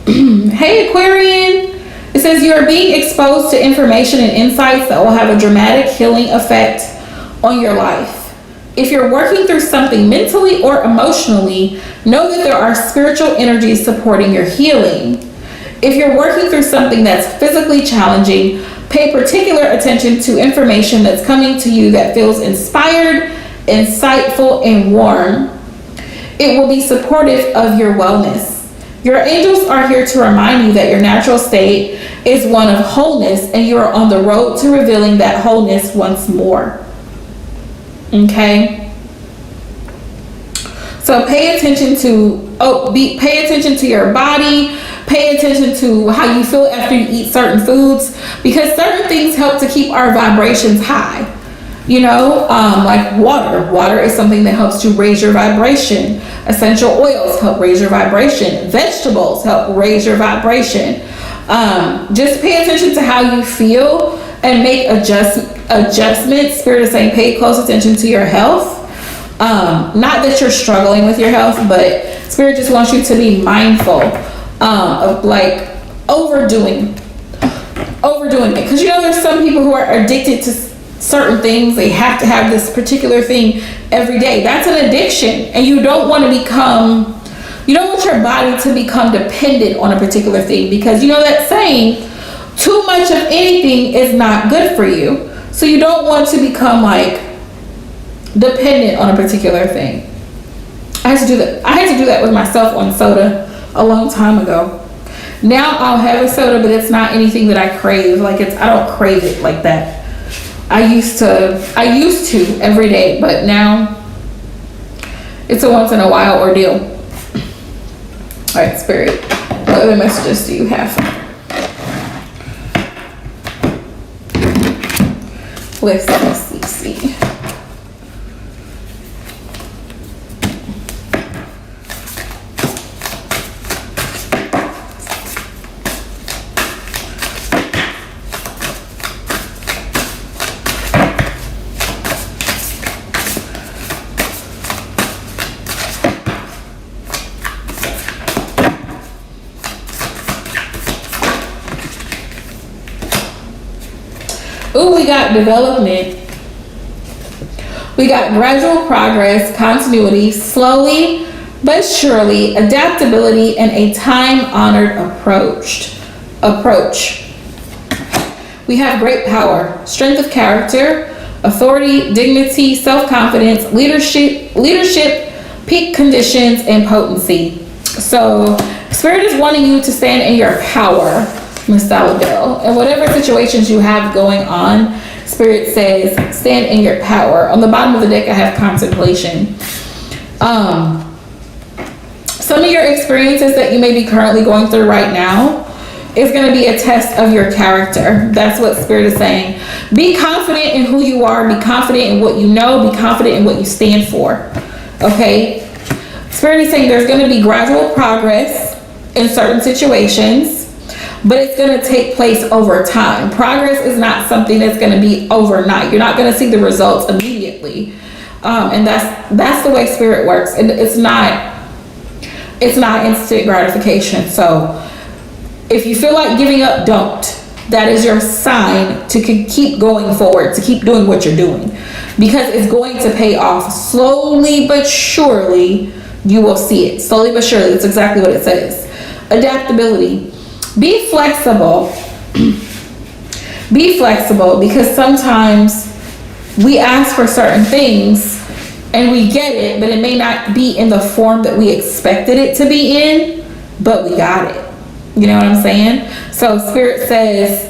Hey, Aquarian. It says you are being exposed to information and insights that will have a dramatic healing effect on your life. If you're working through something mentally or emotionally, know that there are spiritual energies supporting your healing. If you're working through something that's physically challenging, pay particular attention to information that's coming to you that feels inspired, insightful, and warm. It will be supportive of your wellness. Your angels are here to remind you that your natural state is one of wholeness, and you are on the road to revealing that wholeness once more. Okay? So pay attention to your body. Pay attention to how you feel after you eat certain foods, because certain things help to keep our vibrations high. like water. Water is something that helps to raise your vibration. Essential oils help raise your vibration. Vegetables help raise your vibration. Just pay attention to how you feel and make adjustments. Spirit is saying pay close attention to your health. Not that you're struggling with your health, but Spirit just wants you to be mindful of like overdoing it. Because there's some people who are addicted to certain things. They have to have this particular thing every day. That's an addiction, and you don't want your body to become dependent on a particular thing, because that saying, too much of anything is not good for you. So you don't want to become like dependent on a particular thing. I had to do that with myself on soda a long time ago. Now I'll have a soda, but it's not anything that I crave. I don't crave it like that. I used to every day, but now it's a once in a while ordeal. All right, Spirit, what other messages do you have? Let's see. Ooh, we got development. We got gradual progress, continuity, slowly but surely, adaptability, and a time-honored approach. We have great power, strength of character, authority, dignity, self-confidence, leadership, peak conditions, and potency. So Spirit is wanting you to stand in your power, Miss Salabelle. And whatever situations you have going on, Spirit says, stand in your power. On the bottom of the deck, I have contemplation. Some of your experiences that you may be currently going through right now is going to be a test of your character. That's what Spirit is saying. Be confident in who you are. Be confident in what you know. Be confident in what you stand for. Okay? Spirit is saying there's going to be gradual progress in certain situations, but it's going to take place over time. Progress is not something that's going to be overnight. You're not going to see the results immediately. And that's the way Spirit works. And it's not instant gratification. So if you feel like giving up, don't. That is your sign to keep going forward, to keep doing what you're doing, because it's going to pay off slowly but surely. You will see it slowly but surely. That's exactly what it says. Adaptability. Be flexible. Be flexible, because sometimes we ask for certain things and we get it, but it may not be in the form that we expected it to be in, but we got it. You know what I'm saying? So Spirit says,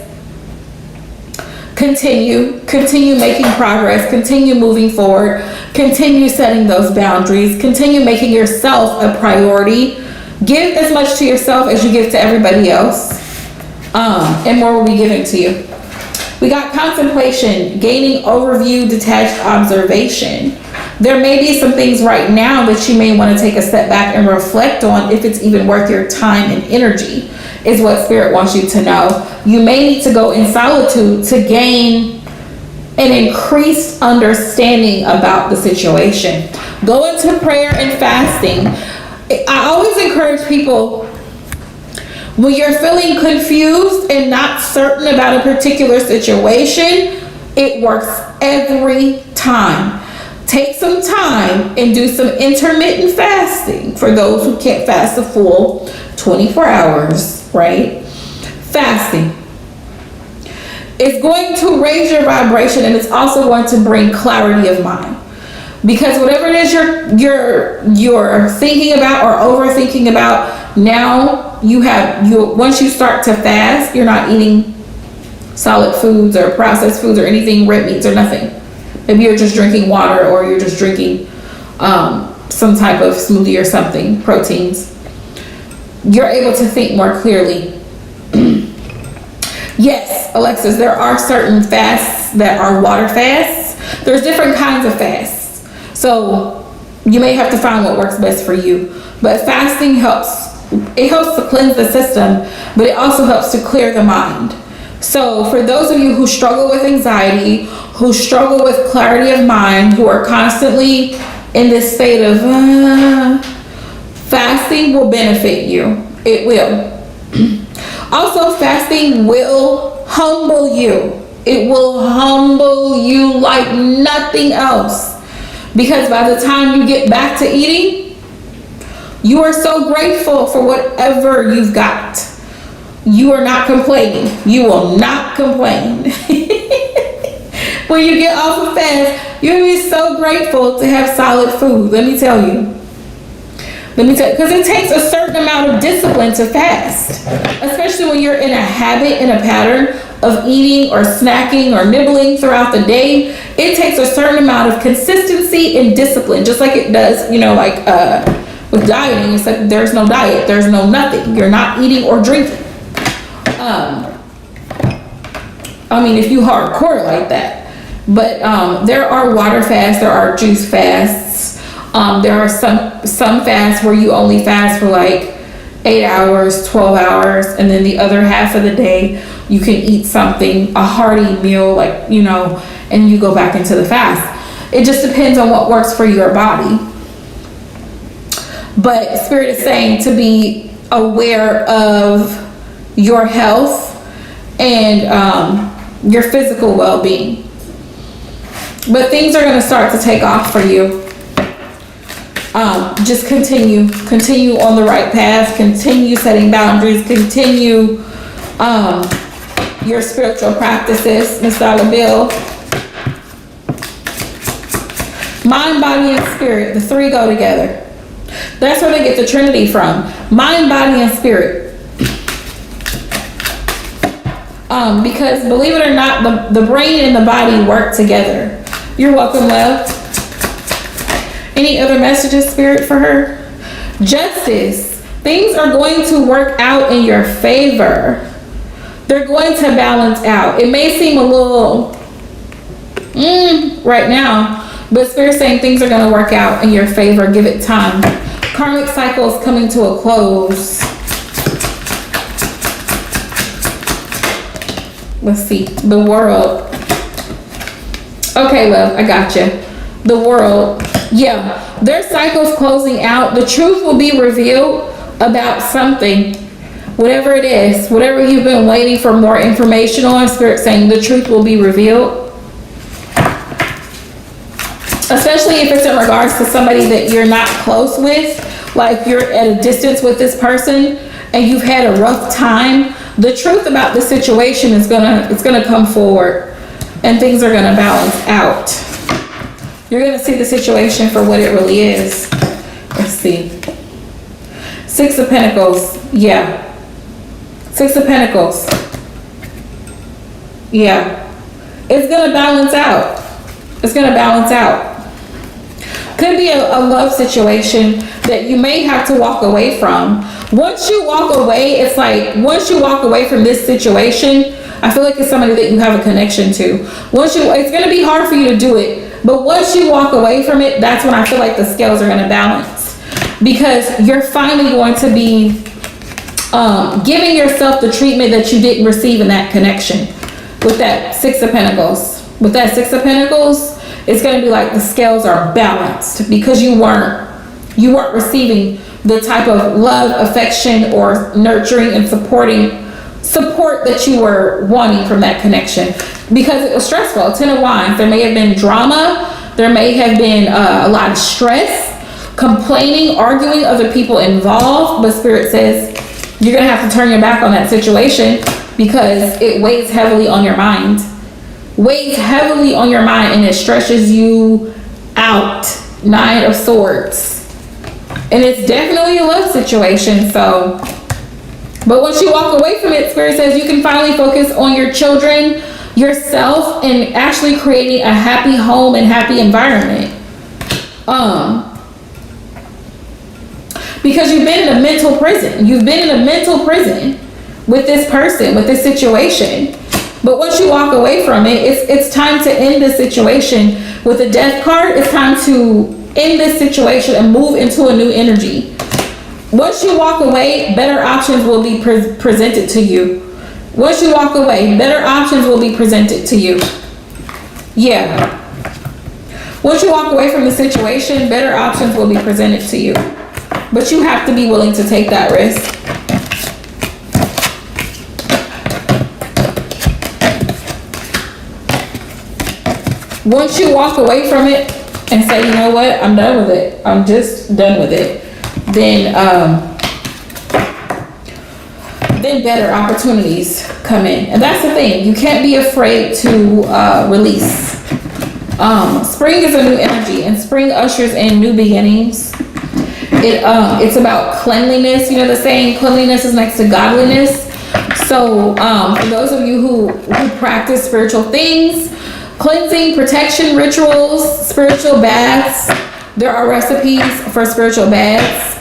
continue making progress, continue moving forward, continue setting those boundaries, continue making yourself a priority. Give as much to yourself as you give to everybody else, and more will be given to you. We got contemplation, gaining overview, detached observation. There may be some things right now that you may want to take a step back and reflect on if it's even worth your time and energy, is what Spirit wants you to know. You may need to go in solitude to gain an increased understanding about the situation. Go into prayer and fasting. I always encourage people, when you're feeling confused and not certain about a particular situation, it works every time. Take some time and do some intermittent fasting for those who can't fast a full 24 hours, right? Fasting. It's going to raise your vibration, and it's also going to bring clarity of mind. Because whatever it is you're thinking about or overthinking about, now once you start to fast, you're not eating solid foods or processed foods or anything, red meats or nothing. Maybe you're just drinking water, or you're just drinking some type of smoothie or something, proteins. You're able to think more clearly. Yes, Alexis, there are certain fasts that are water fasts. There's different kinds of fasts. So you may have to find what works best for you. But fasting helps. It helps to cleanse the system, but it also helps to clear the mind. So for those of you who struggle with anxiety, who struggle with clarity of mind, who are constantly in this state of fasting will benefit you. It will. Also, fasting will humble you. It will humble you like nothing else. Because by the time you get back to eating, you are so grateful for whatever you've got. You are not complaining. You will not complain. When you get off of fast, you'll be so grateful to have solid food. Let me tell you. Because it takes a certain amount of discipline to fast. Especially when you're in a habit, in a pattern of eating or snacking or nibbling throughout the day. It takes a certain amount of consistency and discipline. Just like it does, with dieting. It's like there's no diet. There's no nothing. You're not eating or drinking. If you hardcore like that. But there are water fasts, there are juice fasts. There are some fasts where you only fast for like 8 hours, 12 hours, and then the other half of the day you can eat something, a hearty meal, and you go back into the fast. It just depends on what works for your body. But Spirit is saying to be aware of your health and your physical well-being. But things are going to start to take off for you. Just continue on the right path, continue setting boundaries, continue your spiritual practices. Miss Dollar Bill. Mind, body, and spirit, the three go together. That's where they get the Trinity from. Mind, body, and spirit. Because believe it or not, the brain and the body work together. You're welcome, love. Any other messages, Spirit, for her? Justice. Things are going to work out in your favor. They're going to balance out. It may seem a little right now, but Spirit's saying things are going to work out in your favor. Give it time. Karmic cycle is coming to a close. Let's see. The world. Okay, love, I got you. The world. Yeah, their cycle's closing out. The truth will be revealed about something. Whatever it is, whatever you've been waiting for more information on, Spirit saying the truth will be revealed. Especially if it's in regards to somebody that you're not close with, like you're at a distance with this person and you've had a rough time. The truth about the situation is gonna come forward. And things are going to balance out. You're going to see the situation for what it really is. Let's see. 6 of Pentacles. Yeah. 6 of Pentacles. Yeah. It's going to balance out. It's going to balance out. Could be a love situation that you may have to walk away from. Once you walk away, it's like, once you walk away from this situation, I feel like it's somebody that you have a connection to. It's going to be hard for you to do it, but once you walk away from it, that's when I feel like the scales are going to balance. Because you're finally going to be giving yourself the treatment that you didn't receive in that connection. With that 6 of Pentacles. With that 6 of Pentacles, it's going to be like the scales are balanced because you weren't receiving the type of love, affection, or nurturing and support that you were wanting from that connection, because it was stressful. 10 of Wands. There may have been drama. There may have been a lot of stress, complaining, arguing, other people involved. But Spirit says you're going to have to turn your back on that situation because it weighs heavily on your mind. Weighs heavily on your mind and it stresses you out. 9 of Swords. And it's definitely a love situation. But once you walk away from it, Spirit says you can finally focus on your children, yourself, and actually creating a happy home and happy environment. Because you've been in a mental prison. You've been in a mental prison with this person, with this situation. But once you walk away from it, it's time to end the situation. With the death card, it's time to end this situation and move into a new energy. Once you walk away, better options will be presented to you. Once you walk away, better options will be presented to you. Yeah. Once you walk away from the situation, better options will be presented to you. But you have to be willing to take that risk. Once you walk away from it and say, you know what, I'm done with it. I'm just done with it. Then better opportunities come in. And that's the thing. You can't be afraid to release. Spring is a new energy, and spring ushers in new beginnings. It's about cleanliness. You know the saying, cleanliness is next to godliness. So for those of you who practice spiritual things, cleansing, protection rituals, spiritual baths, there are recipes for spiritual baths.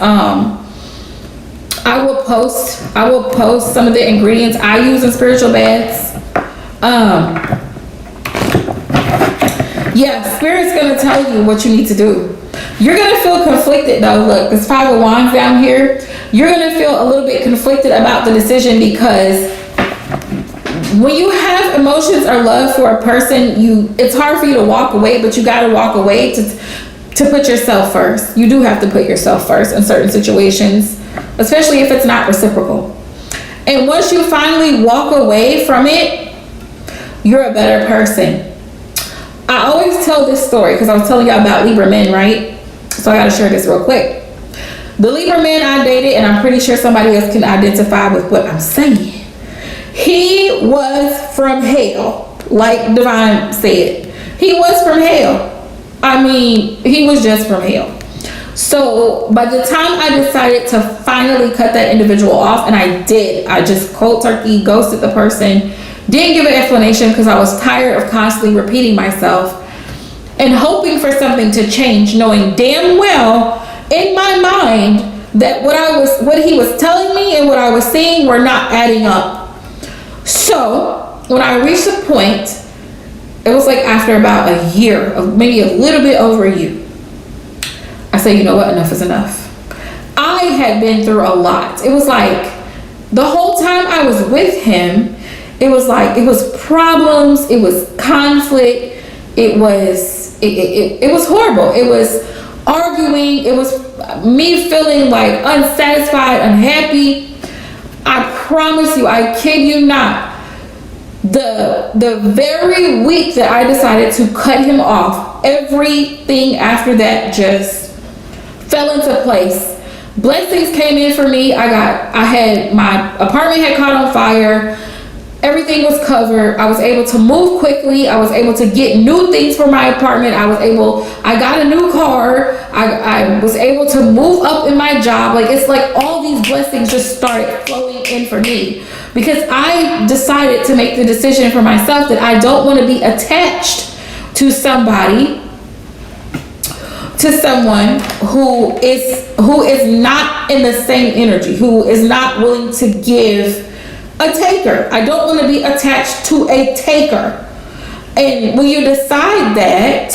I will post some of the ingredients I use in spiritual baths. Yeah, Spirit's gonna tell you what you need to do. You're gonna feel conflicted though. Look, there's 5 of Wands down here. You're gonna feel a little bit conflicted about the decision, because when you have emotions or love for a person, it's hard for you to walk away, but you gotta walk away to put yourself first. You do have to put yourself first in certain situations, especially if it's not reciprocal. And once you finally walk away from it, you're a better person. I always tell this story because I was telling y'all about Libra men, right? So I gotta share this real quick. The Libra man I dated, and I'm pretty sure somebody else can identify with what I'm saying. He was from hell, like Divine said. He was from hell. I mean, he was just from hell. So by the time I decided to finally cut that individual off, and I did, I just cold turkey ghosted the person, didn't give an explanation because I was tired of constantly repeating myself and hoping for something to change, knowing damn well in my mind that what he was telling me and what I was seeing were not adding up. So when I reached a point, it was like after about a year, maybe a little bit over a year, I said, you know what, enough is enough. I had been through a lot. It was like the whole time I was with him, it was like, it was problems, it was conflict, it was horrible. It was arguing, it was me feeling like unsatisfied, unhappy. I promise you, I kid you not, the very week that I decided to cut him off, everything after that just fell into place. Blessings came in for me. My apartment had caught on fire. Everything was covered. I was able to move quickly. I was able to get new things for my apartment. I got a new car. I was able to move up in my job. Like, it's like all these blessings just started flowing in for me because I decided to make the decision for myself that I don't want to be attached to someone who is not in the same energy, who is not willing to give. A taker. I don't want to be attached to a taker. And when you decide that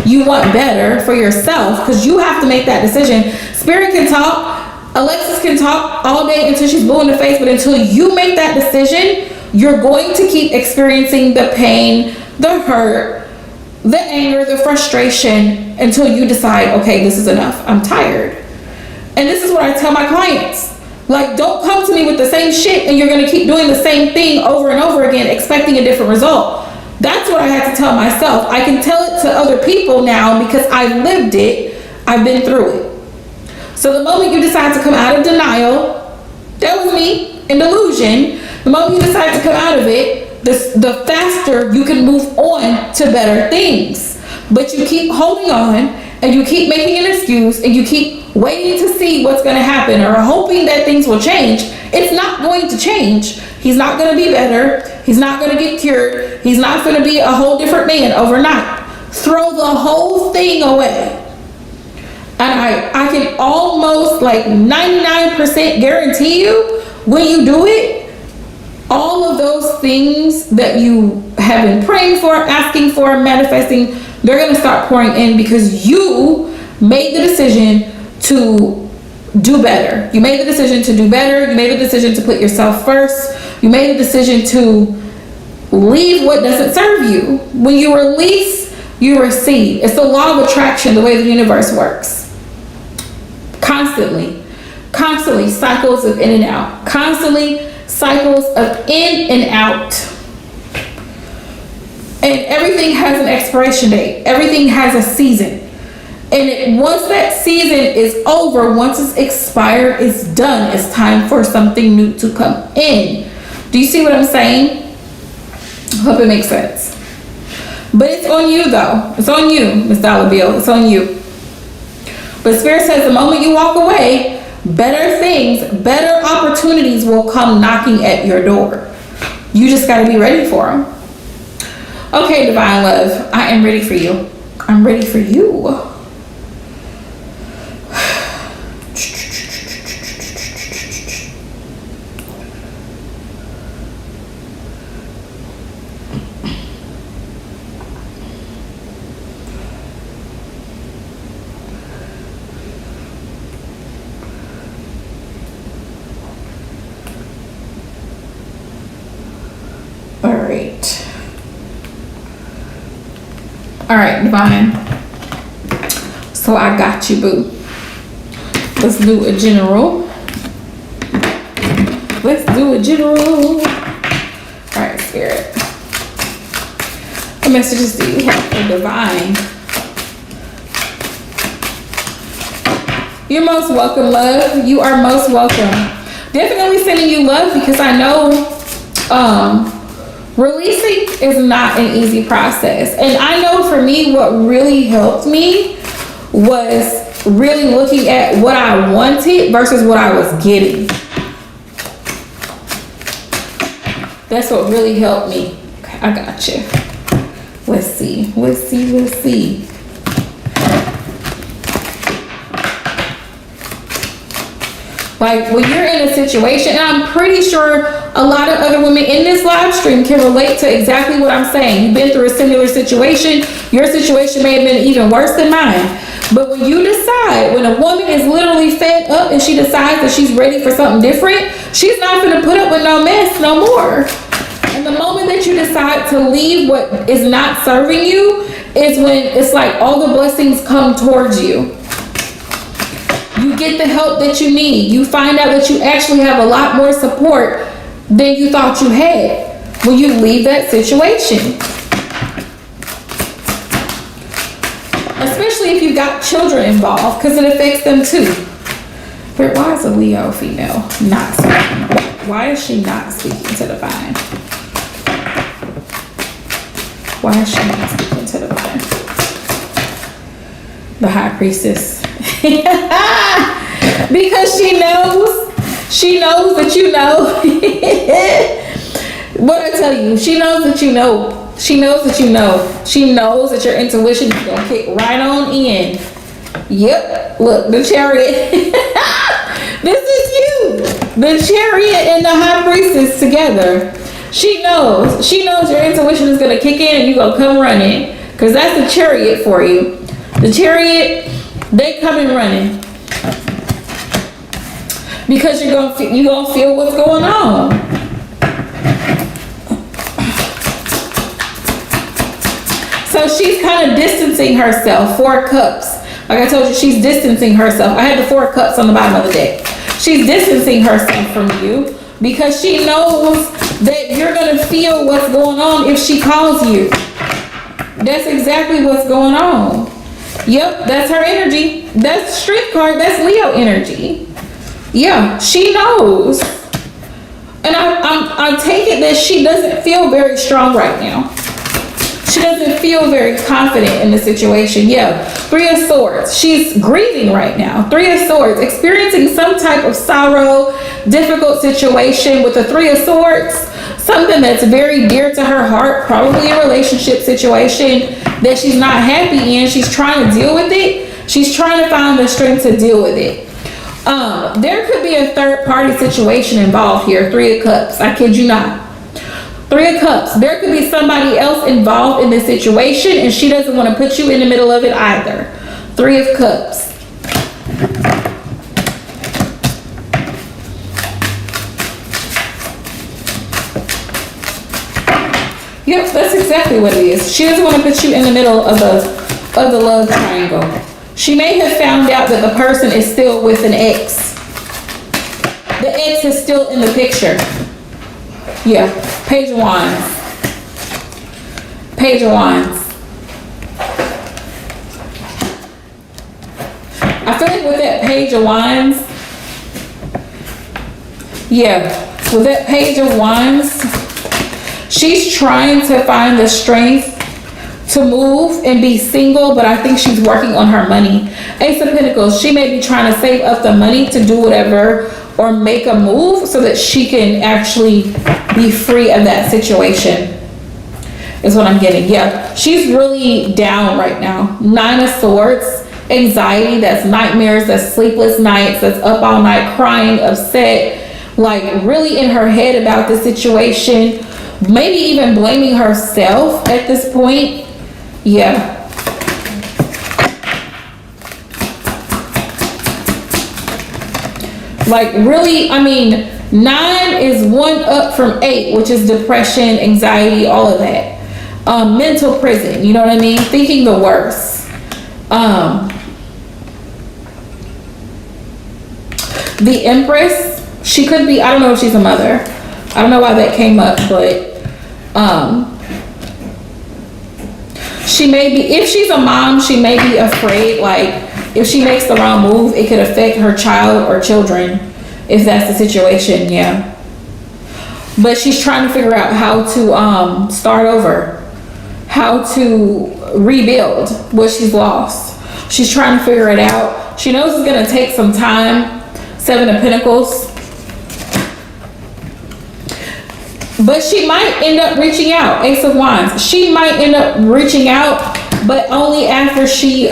you want better for yourself, because you have to make that decision. Spirit can talk, Alexis can talk all day until she's blue in the face, but until you make that decision, you're going to keep experiencing the pain, the hurt, the anger, the frustration, until you decide, okay, this is enough. I'm tired. And this is what I tell my clients. Like, don't come to me with the same shit and you're going to keep doing the same thing over and over again, expecting a different result. That's what I had to tell myself. I can tell it to other people now because I've lived it. I've been through it. So the moment you decide to come out of denial, that was me, in delusion. The moment you decide to come out of it, the faster you can move on to better things. But you keep holding on and you keep making an excuse and you keep waiting to see what's going to happen or hoping that things will change. It's not going to change. He's not going to be better. He's not going to get cured. He's not going to be a whole different man overnight. Throw the whole thing away. And I can almost like 99% guarantee you when you do it, all of those things that you have been praying for, asking for, manifesting, they're going to start pouring in because you made the decision to do better. You made the decision to do better. You made the decision to put yourself first. You made the decision to leave what doesn't serve you. When you release, you receive. It's the law of attraction, the way the universe works. Constantly cycles of in and out. Constantly cycles of in and out. And everything has an expiration date. Everything has a season. And once that season is over, once it's expired, it's done. It's time for something new to come in. Do you see what I'm saying? Hope it makes sense. But it's on you though. It's on you, Miss Dollar Bill. It's on you. But Spirit says the moment you walk away, better things, better opportunities will come knocking at your door. You just got to be ready for them. Okay, Divine Love, I am ready for you. I'm ready for you. All right, Divine. So I got you, boo. Let's do a general. All right, Spirit. What messages do you have for Divine? You're most welcome, love. You are most welcome. Definitely sending you love because I know releasing is not an easy process. And I know for me, what really helped me was really looking at what I wanted versus what I was getting. That's what really helped me. Okay, I got you. Let's see. Like when you're in a situation, and I'm pretty sure a lot of other women in this live stream can relate to exactly what I'm saying. You've been through a similar situation. Your situation may have been even worse than mine. But when you decide, when a woman is literally fed up and she decides that she's ready for something different, she's not going to put up with no mess no more. And the moment that you decide to leave what is not serving you is when it's like all the blessings come towards you. You get the help that you need. You find out that you actually have a lot more support than you thought you had when you leave that situation. Especially if you've got children involved, because it affects them too. But why is a Leo female not speaking? Why is she not speaking to Divine? Why is she not speaking to Divine? The High Priestess. Because she knows that you know. What I tell you, she knows that you know. She knows that you know. She knows that your intuition is gonna kick right on in. Yep, look, the Chariot. This is you. The Chariot and the High Priestess together. She knows your intuition is gonna kick in and you're gonna come running. Cause that's the Chariot for you. The Chariot, they coming running. Because you're gonna feel what's going on. So she's kind of distancing herself. 4 cups. Like I told you, she's distancing herself. I had the 4 cups on the bottom of the deck. She's distancing herself from you because she knows that you're gonna feel what's going on if she calls you. That's exactly what's going on. Yep, that's her energy. That's Strength card. That's Leo energy. Yeah, she knows. And I take it that she doesn't feel very strong right now. She doesn't feel very confident in the situation. Yeah, 3 of Swords. She's grieving right now. 3 of Swords, experiencing some type of sorrow, difficult situation with the 3 of Swords. Something that's very dear to her heart, probably a relationship situation that she's not happy in. She's trying to deal with it. She's trying to find the strength to deal with it. There could be a third party situation involved here. 3 of Cups. I kid you not. Three of Cups. There could be somebody else involved in this situation, and she doesn't want to put you in the middle of it either. Three of Cups. Yep, that's exactly what it is. She doesn't want to put you in the middle of the love triangle. She may have found out that the person is still with an ex. The ex is still in the picture. Yeah, Page of Wands. Page of Wands. I feel like with that Page of Wands, yeah, with that Page of Wands, she's trying to find the strength to move and be single, but I think she's working on her money. Ace of Pentacles, she may be trying to save up the money to do whatever or make a move so that she can actually be free of that situation, is what I'm getting. Yeah, she's really down right now. Nine of Swords, anxiety, that's nightmares, that's sleepless nights, that's up all night crying, upset, like really in her head about the situation, maybe even blaming herself at this point. Yeah. Like really, I mean, 9 is 1 up from 8, which is depression, anxiety, all of that. Mental prison, you know what I mean? Thinking the worst. The Empress, she could be, I don't know if she's a mother. I don't know why that came up, but she may be, if she's a mom, she may be afraid, like, if she makes the wrong move, it could affect her child or children, if that's the situation, yeah. But she's trying to figure out how to start over, how to rebuild what she's lost. She's trying to figure it out. She knows it's going to take some time. 7 of Pentacles. But she might end up reaching out. Ace of Wands. She might end up reaching out, but only after she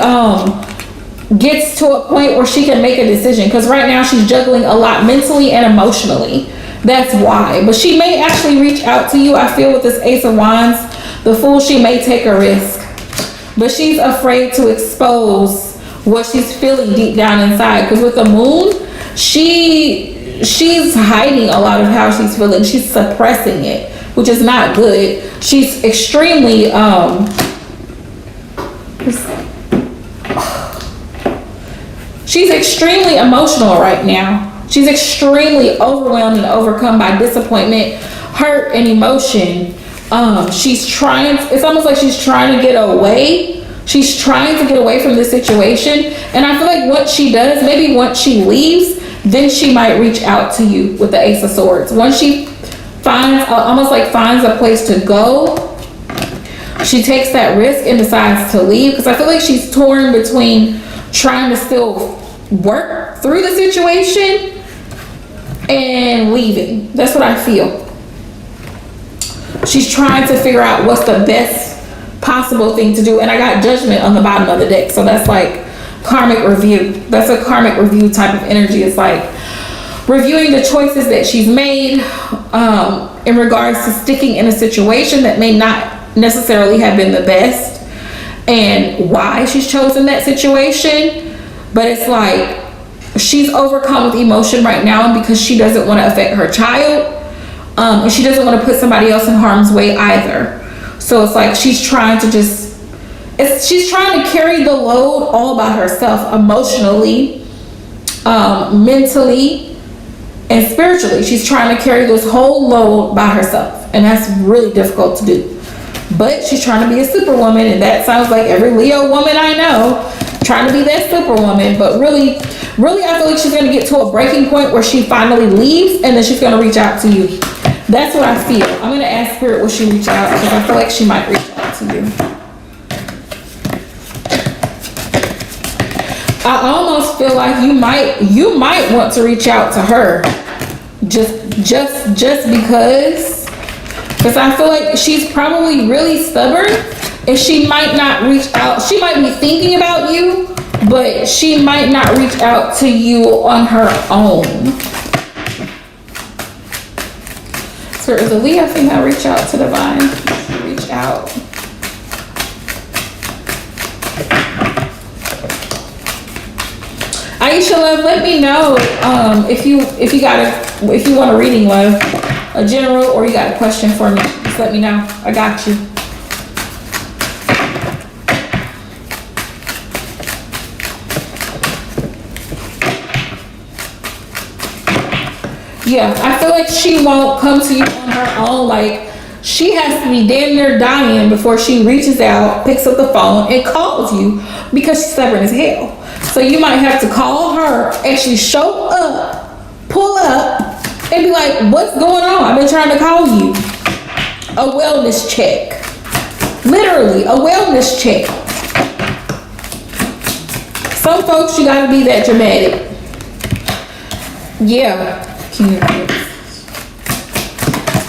gets to a point where she can make a decision. Because right now she's juggling a lot mentally and emotionally. That's why. But she may actually reach out to you. I feel with this Ace of Wands, the Fool, she may take a risk. But she's afraid to expose what she's feeling deep down inside. Because with the Moon, she's hiding a lot of how she's feeling. She's suppressing it, which is not good. She's extremely she's extremely emotional right now. She's extremely overwhelmed and overcome by disappointment, hurt, and emotion. She's trying, it's almost like she's trying to get away. She's trying to get away from this situation. And I feel like once she does, maybe once she leaves, then she might reach out to you with the Ace of Swords. Once she finds, almost like finds a place to go, she takes that risk and decides to leave. Because I feel like she's torn between trying to still work through the situation and leaving. That's what I feel. She's trying to figure out what's the best possible thing to do. And I got Judgment on the bottom of the deck. So that's like karmic review. That's a karmic review type of energy. It's like reviewing the choices that she's made in regards to sticking in a situation that may not necessarily have been the best, and why she's chosen that situation. But it's like she's overcome with emotion right now because she doesn't want to affect her child, and she doesn't want to put somebody else in harm's way either. So it's like she's trying to she's trying to carry the load all by herself, emotionally, mentally, and spiritually. She's trying to carry this whole load by herself, and that's really difficult to do. But she's trying to be a superwoman, and that sounds like every Leo woman I know, trying to be that superwoman. But really, I feel like she's going to get to a breaking point where she finally leaves, and then she's going to reach out to you. That's what I feel. I'm going to ask Spirit, will she reach out? Because I feel like she might reach out to you. I almost feel like you might want to reach out to her, just because I feel like she's probably really stubborn, and she might not reach out. She might be thinking about you, but she might not reach out to you on her own. That's Spirit of the Leo female, reach out to divine. Reach out. Aisha, love, let me know if you want a reading, love, a general, or you got a question for me. Just let me know. I got you. Yeah, I feel like she won't come to you on her own. Like, she has to be damn near dying before she reaches out, picks up the phone, and calls you, because she's stubborn as hell. So you might have to call her, actually show up, pull up, and be like, what's going on? I've been trying to call you. A wellness check. Literally, a wellness check. Some folks, you gotta be that dramatic. Yeah.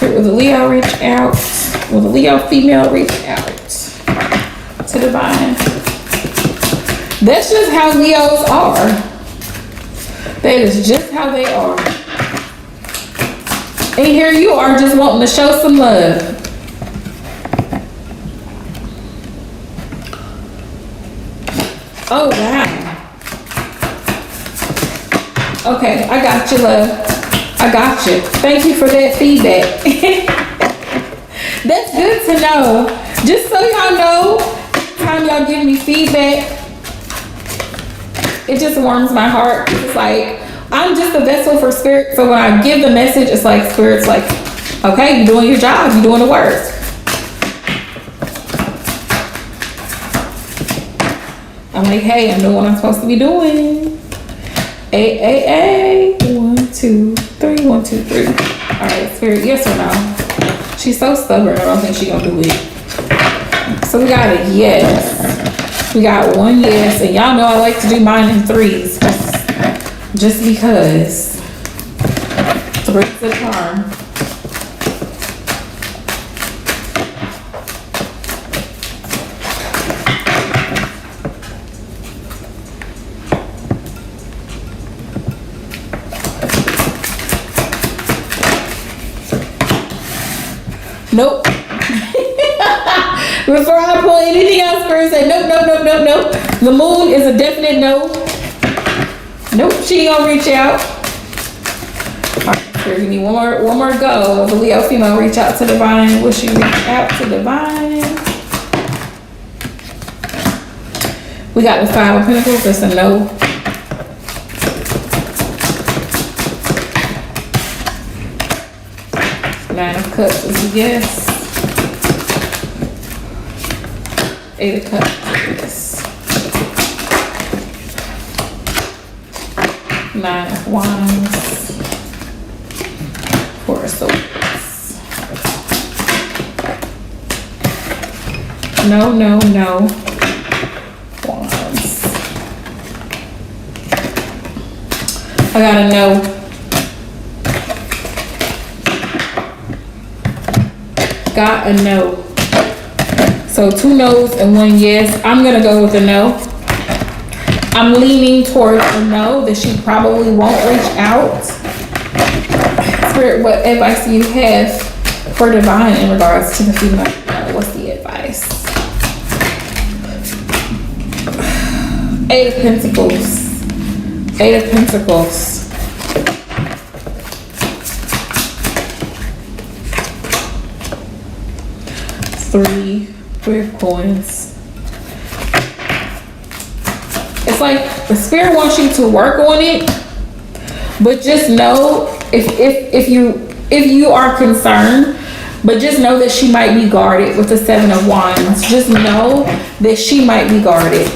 Will the Leo reach out? Will the Leo female reach out to divine? That's just how Leos are. That is just how they are. And here you are just wanting to show some love. Oh, wow. Okay, I got you, love. I got you. Thank you for that feedback. That's good to know. Just so y'all know, every time y'all give me feedback, it just warms my heart. It's like, I'm just a vessel for spirit. So when I give the message, it's like spirit's like, okay, you're doing your job. You're doing the work. I'm like, hey, I'm doing what I'm supposed to be doing. A. 1, 2, 3, 1, 2, 3. All right, spirit, yes or no? She's so stubborn, I don't think she's gonna do it. So we got a yes. We got one yes, and y'all know I like to do mine in threes, just because. Three's the charm. Nope. Before I pull anything else first, say nope. The moon is a definite no. Nope, she ain't gonna reach out. Alright, so we need one more go. The Leo female reach out to divine. Will she reach out to divine? We got the 5 of Pentacles, that's a no. Nine of Cups is a yes. 8 of Cups is a yes. 9 of Wands. 4 of Swords. No. Wands. I got a no. Got a no. So 2 no's and 1 yes. I'm gonna go with a no. I'm leaning towards a no, that she probably won't reach out. Spirit, what advice do you have for divine in regards to the female? What's the advice? 8 of Pentacles. 8 of Pentacles. Three of Coins. It's like the spirit wants you to work on it, but just know if you are concerned, but just know that she might be guarded with the 7 of Wands. Just know that she might be guarded.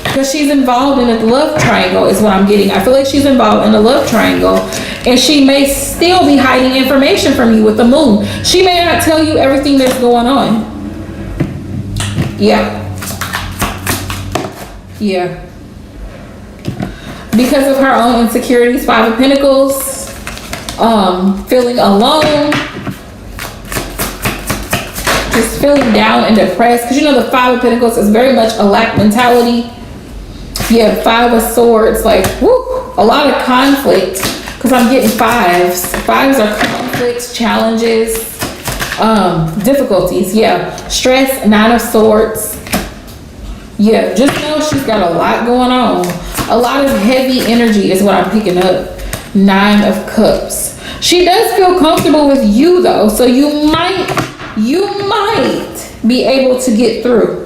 Because she's involved in a love triangle is what I'm getting. I feel like she's involved in a love triangle, and she may still be hiding information from you with the moon. She may not tell you everything that's going on. Yeah. Because of her own insecurities, 5 of Pentacles, feeling alone, just feeling down and depressed. Because you know the 5 of Pentacles is very much a lack mentality. Yeah, 5 of Swords, like, whoo, a lot of conflict. because I'm getting fives. Fives are conflicts, challenges, difficulties. Yeah, stress, 9 of swords. Yeah, just know she's got a lot going on. A lot of heavy energy is what I'm picking up. 9 of cups. She does feel comfortable with you though, so you might be able to get through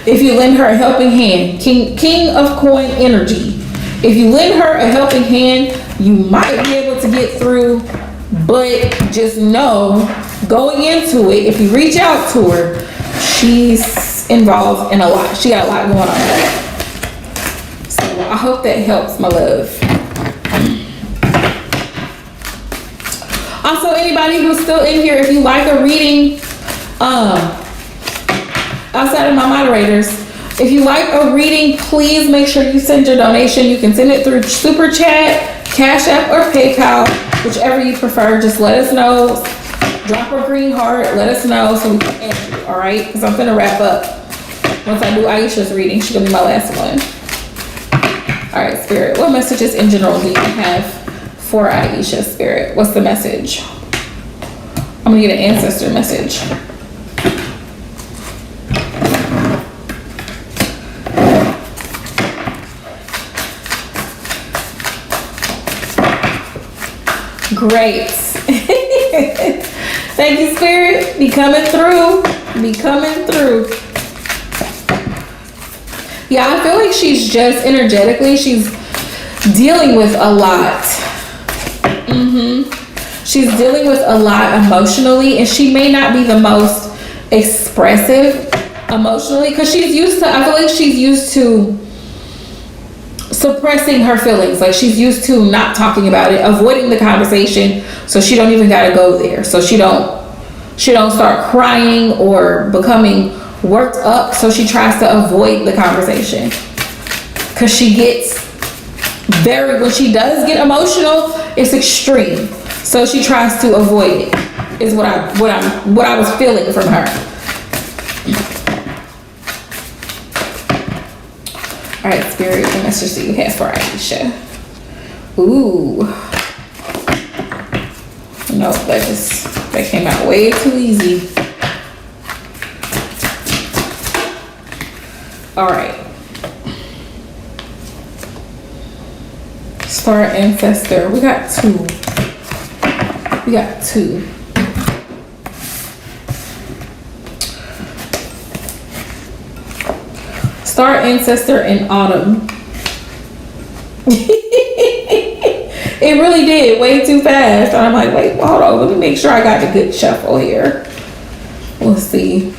if you lend her a helping hand. King of coin energy. If you lend her a helping hand, you might be able to get through, but just know going into it, if you reach out to her, she's involved in a lot. She got a lot going on. So I hope that helps, my love. Also, anybody who's still in here, if you like a reading, outside of my moderators, if you like a reading, please make sure you send your donation. You can send it through Super Chat, Cash App, or PayPal, whichever you prefer. Just let us know. Drop a green heart. Let us know so we can add you, all right? Because I'm going to wrap up. Once I do Aisha's reading, she's going to be my last one. All right, Spirit, what messages in general do you have for Aisha, Spirit? What's the message? I'm going to get an ancestor message. Great. Thank you, Spirit. Be coming through. Be coming through. Yeah, I feel like she's just energetically, she's dealing with a lot. She's dealing with a lot emotionally, and she may not be the most expressive emotionally because she's used to, I feel like she's used to suppressing her feelings. Like she's used to not talking about it, avoiding the conversation, so she don't even gotta go there. So she don't start crying or becoming worked up, so she tries to avoid the conversation. Cause she gets when she does get emotional, it's extreme. So she tries to avoid it, is what I was feeling from her. All right, Spirit, what message do you have for Aisha? Ooh. No, that came out way too easy. All right. Star Ancestor. We got two. Star Ancestor in Autumn. It really did way too fast. And I'm like, wait, hold on. Let me make sure I got the good shuffle here. Let's see.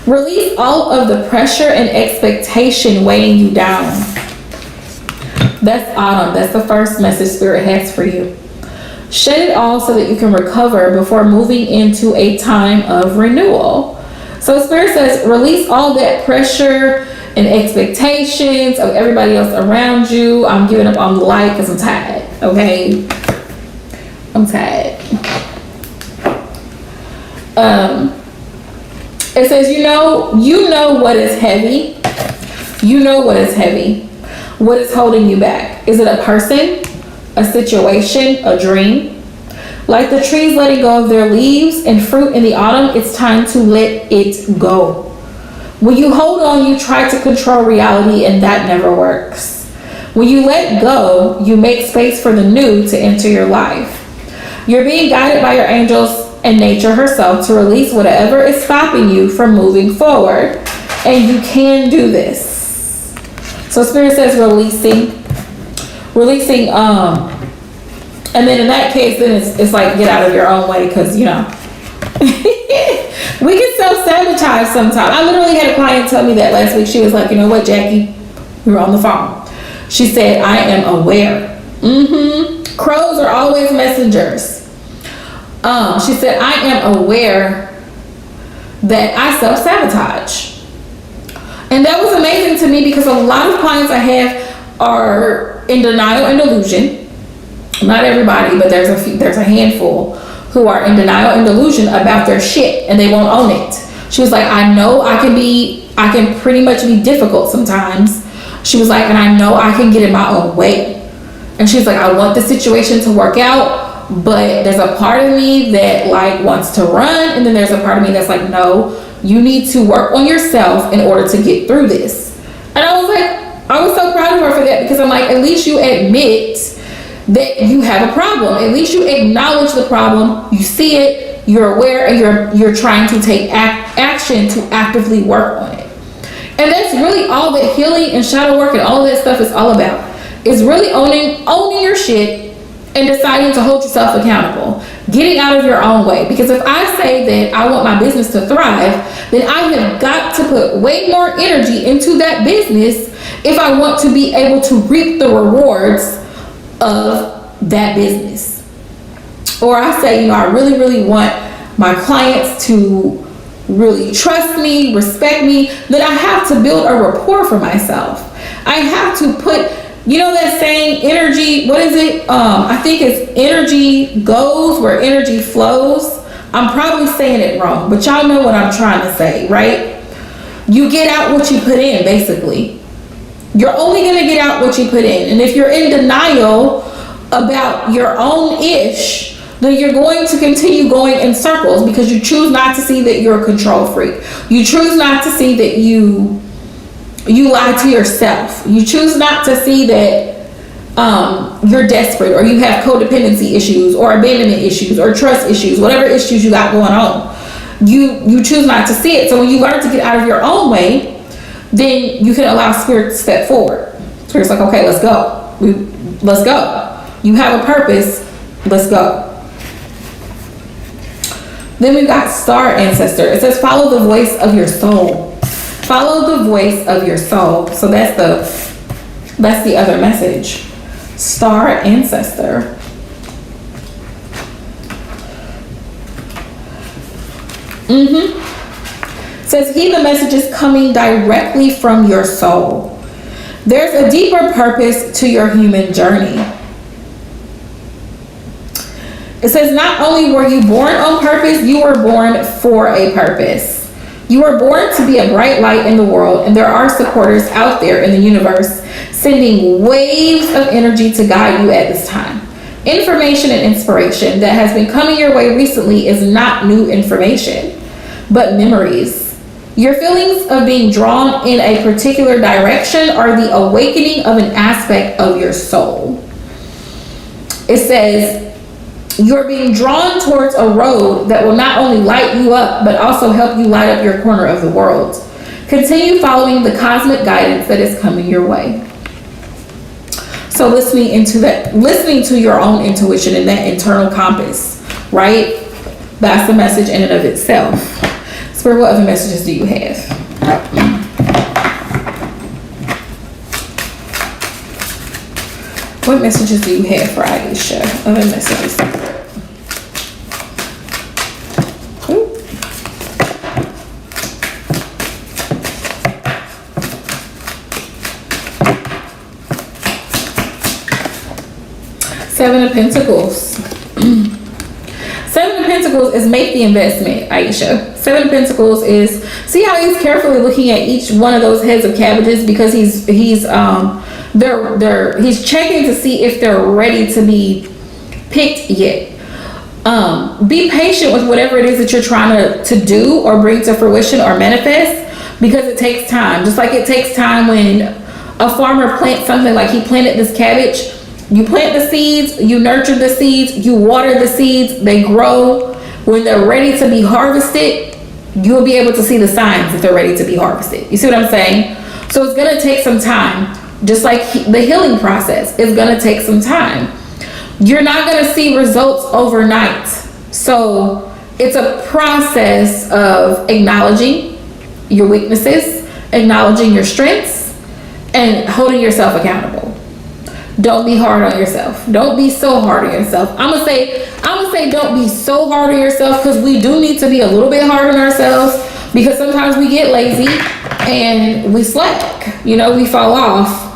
Release all of the pressure and expectation weighing you down. That's Autumn. That's the first message Spirit has for you. Shed it all so that you can recover before moving into a time of renewal. So Spirit says, release all that pressure and expectations of everybody else around you. I'm giving up on the light because I'm tired. Okay? I'm tired. It says, you know what is heavy. You know what is heavy. What is holding you back? Is it a person, a situation, a dream? Like the trees letting go of their leaves and fruit in the autumn, it's time to let it go. When you hold on, you try to control reality, and that never works. When you let go, you make space for the new to enter your life. You're being guided by your angels and nature herself to release whatever is stopping you from moving forward, and you can do this. So Spirit says releasing, and then in that case, then it's like get out of your own way, because we can self-sabotage sometimes. I literally had a client tell me that last week. She was like, you know what, Jackie, we were on the phone. She said, I am aware. Crows are always messengers. She said, I am aware that I self-sabotage. And that was amazing to me because a lot of clients I have are in denial and delusion. Not everybody, but there's a handful who are in denial and delusion about their shit, and they won't own it. She was like, I know I can pretty much be difficult sometimes, She was like, and I know I can get in my own way. And she's like, I want the situation to work out, but there's a part of me that like wants to run, and then there's a part of me that's like, no, you need to work on yourself in order to get through this. And I was so proud of her for that, because I'm like, at least you admit that you have a problem. At least you acknowledge the problem, you see it, you're aware, and you're trying to take action to actively work on it. And that's really all that healing and shadow work and all of that stuff is all about. It's really owning your shit and deciding to hold yourself accountable, getting out of your own way. Because if I say that I want my business to thrive, then I have got to put way more energy into that business if I want to be able to reap the rewards of that business. Or I say, I really, really want my clients to really trust me, respect me, then I have to build a rapport for myself. I have to put, that saying, energy, what is it? I think it's energy goes where energy flows. I'm probably saying it wrong, but y'all know what I'm trying to say, right? You get out what you put in, basically. You're only going to get out what you put in. And if you're in denial about your own ish, then you're going to continue going in circles, because you choose not to see that you're a control freak. You choose not to see that you lie to yourself. You choose not to see that you're desperate, or you have codependency issues, or abandonment issues, or trust issues, whatever issues you got going on. You choose not to see it. So when you learn to get out of your own way, then you can allow spirit to step forward. Spirit's like, okay, let's go. Let's go. You have a purpose. Let's go. Then we've got star ancestor. It says, follow the voice of your soul. Follow the voice of your soul. So that's the other message. Star ancestor. Says, heed the messages coming directly from your soul. There's a deeper purpose to your human journey. It says, not only were you born on purpose, you were born for a purpose. You were born to be a bright light in the world, and there are supporters out there in the universe sending waves of energy to guide you at this time. Information and inspiration that has been coming your way recently is not new information, but memories. Your feelings of being drawn in a particular direction are the awakening of an aspect of your soul. It says, you're being drawn towards a road that will not only light you up, but also help you light up your corner of the world. Continue following the cosmic guidance that is coming your way. So listening to your own intuition and that internal compass, right? That's the message in and of itself. Spirit, what other messages do you have? What messages do you have for Aisha? Other messages. Ooh. Seven of Pentacles. Seven of Pentacles is make the investment, Aisha. Seven of Pentacles is, see how he's carefully looking at each one of those heads of cabbages, because he's checking to see if they're ready to be picked yet. Be patient with whatever it is that you're trying to do or bring to fruition or manifest, because it takes time. Just like it takes time when a farmer plants something, like he planted this cabbage. You plant the seeds, you nurture the seeds, you water the seeds, they grow. When they're ready to be harvested, you'll be able to see the signs that they're ready to be harvested. You see what I'm saying? So it's going to take some time. Just like the healing process is going to take some time. You're not going to see results overnight. So it's a process of acknowledging your weaknesses, acknowledging your strengths, and holding yourself accountable. Don't be hard on yourself. Don't be so hard on yourself. I'm gonna say don't be so hard on yourself, because we do need to be a little bit hard on ourselves, because sometimes we get lazy and we slack. We fall off.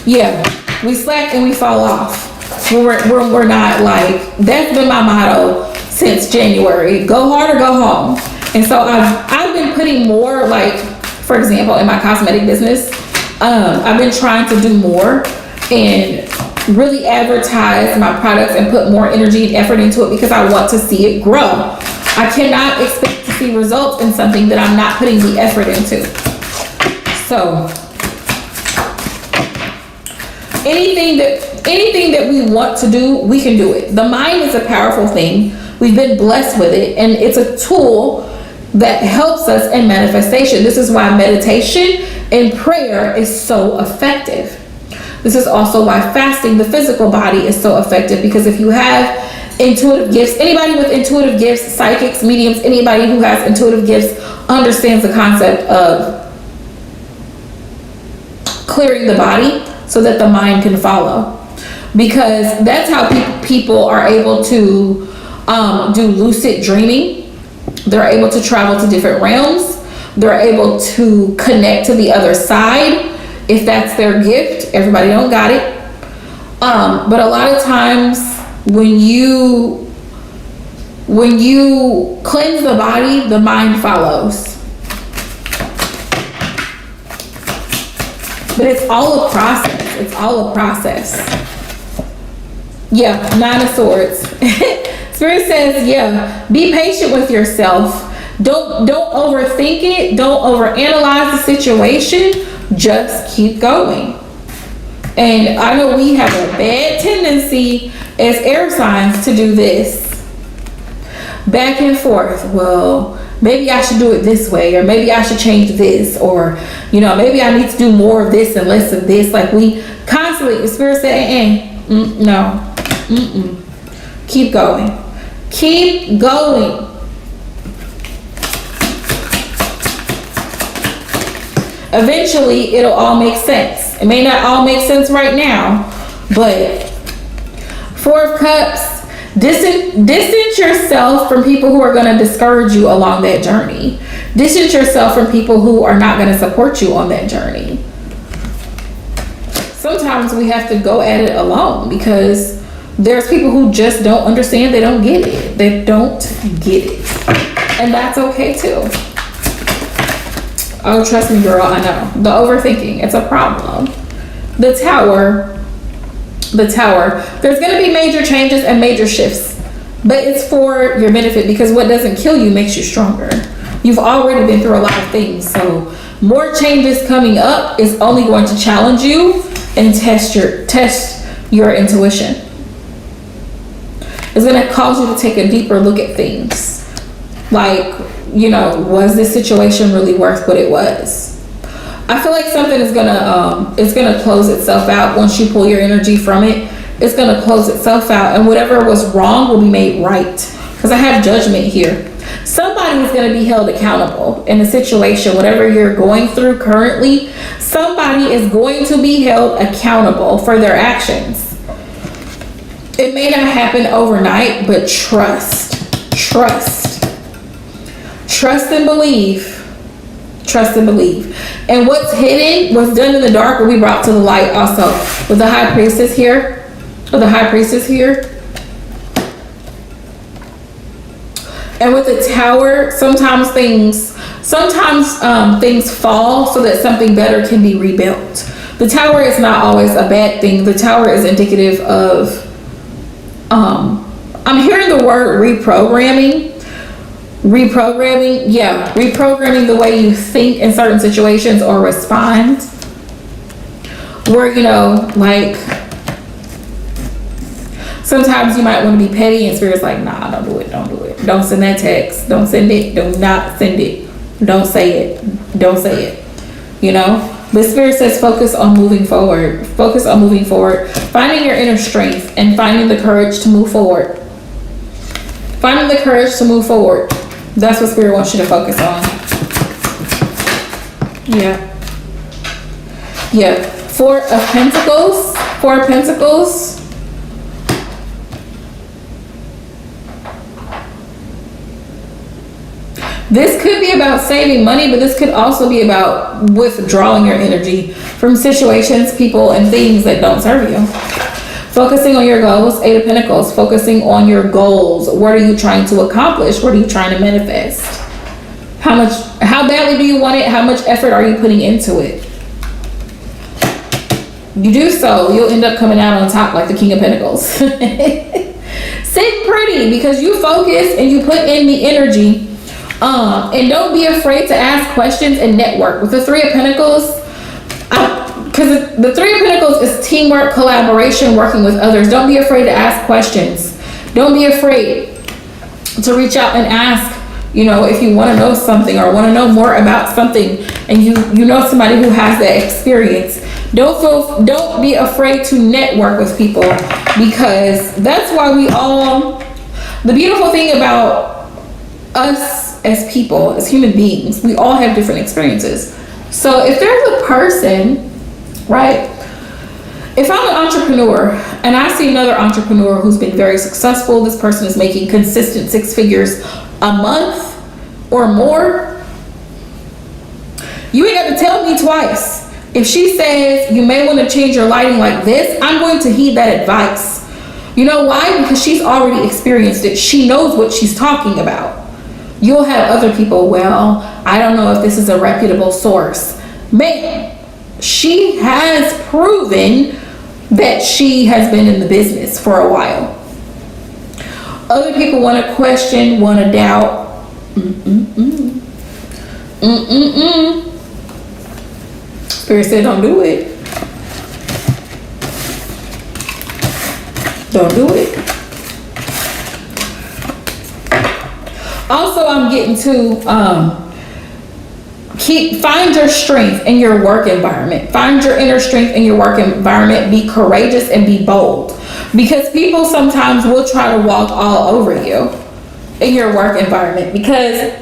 Yeah, we slack and we fall off. We're not like, that's been my motto since January. Go hard or go home. And so I've been putting more like For example, in my cosmetic business, I've been trying to do more and really advertise my products and put more energy and effort into it because I want to see it grow. I cannot expect to see results in something that I'm not putting the effort into. So anything that we want to do, we can do it. The mind is a powerful thing. We've been blessed with it, and it's a tool that helps us in manifestation. This is why meditation and prayer is so effective. This is also why fasting the physical body is so effective, because if you have intuitive gifts, anybody with intuitive gifts, psychics, mediums, anybody who has intuitive gifts understands the concept of clearing the body so that the mind can follow, because that's how people are able to do lucid dreaming. They're able to travel to different realms. They're able to connect to the other side if that's their gift. Everybody don't got it, but a lot of times when you cleanse the body, the mind follows. But it's all a process. It's all a process. Yeah, 9 of Swords. Spirit says, yeah, be patient with yourself. Don't overthink it. Don't overanalyze the situation. Just keep going. And I know we have a bad tendency as air signs to do this. Back and forth. Well, maybe I should do it this way, or maybe I should change this, or, maybe I need to do more of this and less of this. Like we constantly, the Spirit said, no, keep going. Keep going. Eventually, it'll all make sense. It may not all make sense right now, but 4 of Cups, distance yourself from people who are going to discourage you along that journey. Distance yourself from people who are not going to support you on that journey. Sometimes we have to go at it alone, because there's people who just don't understand. They don't get it. They don't get it. And that's okay too. Oh, trust me, girl, I know. The overthinking, it's a problem. The Tower. There's going to be major changes and major shifts, but it's for your benefit, because what doesn't kill you makes you stronger. You've already been through a lot of things, so more changes coming up is only going to challenge you and test your intuition. It's going to cause you to take a deeper look at things. Like, was this situation really worth what it was? I feel like something is it's gonna close itself out once you pull your energy from it. It's gonna close itself out, and whatever was wrong will be made right. Because I have Judgment here. Somebody is gonna be held accountable in a situation, whatever you're going through currently. Somebody is going to be held accountable for their actions. It may not happen overnight, but trust and believe. Trust and believe. And what's hidden, what's done in the dark, will be brought to the light also. With the High Priestess here, and with the Tower, sometimes things fall so that something better can be rebuilt. The Tower is not always a bad thing. The Tower is indicative of, I'm hearing the word reprogramming, reprogramming the way you think in certain situations or respond, where like sometimes you might want to be petty and Spirit's like, nah, don't do it, don't send that text, don't send it, do not send it, don't say it, but Spirit says focus on moving forward, finding your inner strength and finding the courage to move forward. That's what Spirit wants you to focus on. Yeah. 4 of Pentacles. This could be about saving money, but this could also be about withdrawing your energy from situations, people, and things that don't serve you. Focusing on your goals, 8 of Pentacles. Focusing on your goals. What are you trying to accomplish? What are you trying to manifest? How How badly do you want it? How much effort are you putting into it? You do so, you'll end up coming out on top like the King of Pentacles. Sit pretty because you focus and you put in the energy. And don't be afraid to ask questions and network. With the Three of Pentacles, because the Three of Pentacles is teamwork, collaboration, working with others. Don't be afraid to ask questions. Don't be afraid to reach out and ask, you know, if you want to know something or want to know more about something and you know somebody who has that experience. Don't be afraid to network with people, because that's why the beautiful thing about us as people, as human beings, we all have different experiences. So if there's a person, right, if I'm an entrepreneur and I see another entrepreneur who's been very successful, this person is making consistent 6 figures a month or more, you ain't got to tell me twice. If she says you may want to change your lighting like this, I'm going to heed that advice. You know why? Because she's already experienced it. She knows what she's talking about. You'll have other people, well, I don't know if this is a reputable source. Man, she has proven that she has been in the business for a while. Other people want to question, want to doubt. Spirit said, don't do it. Don't do it. Also, I'm getting to find your strength in your work environment. Find your inner strength in your work environment. Be courageous and be bold. Because people sometimes will try to walk all over you in your work environment because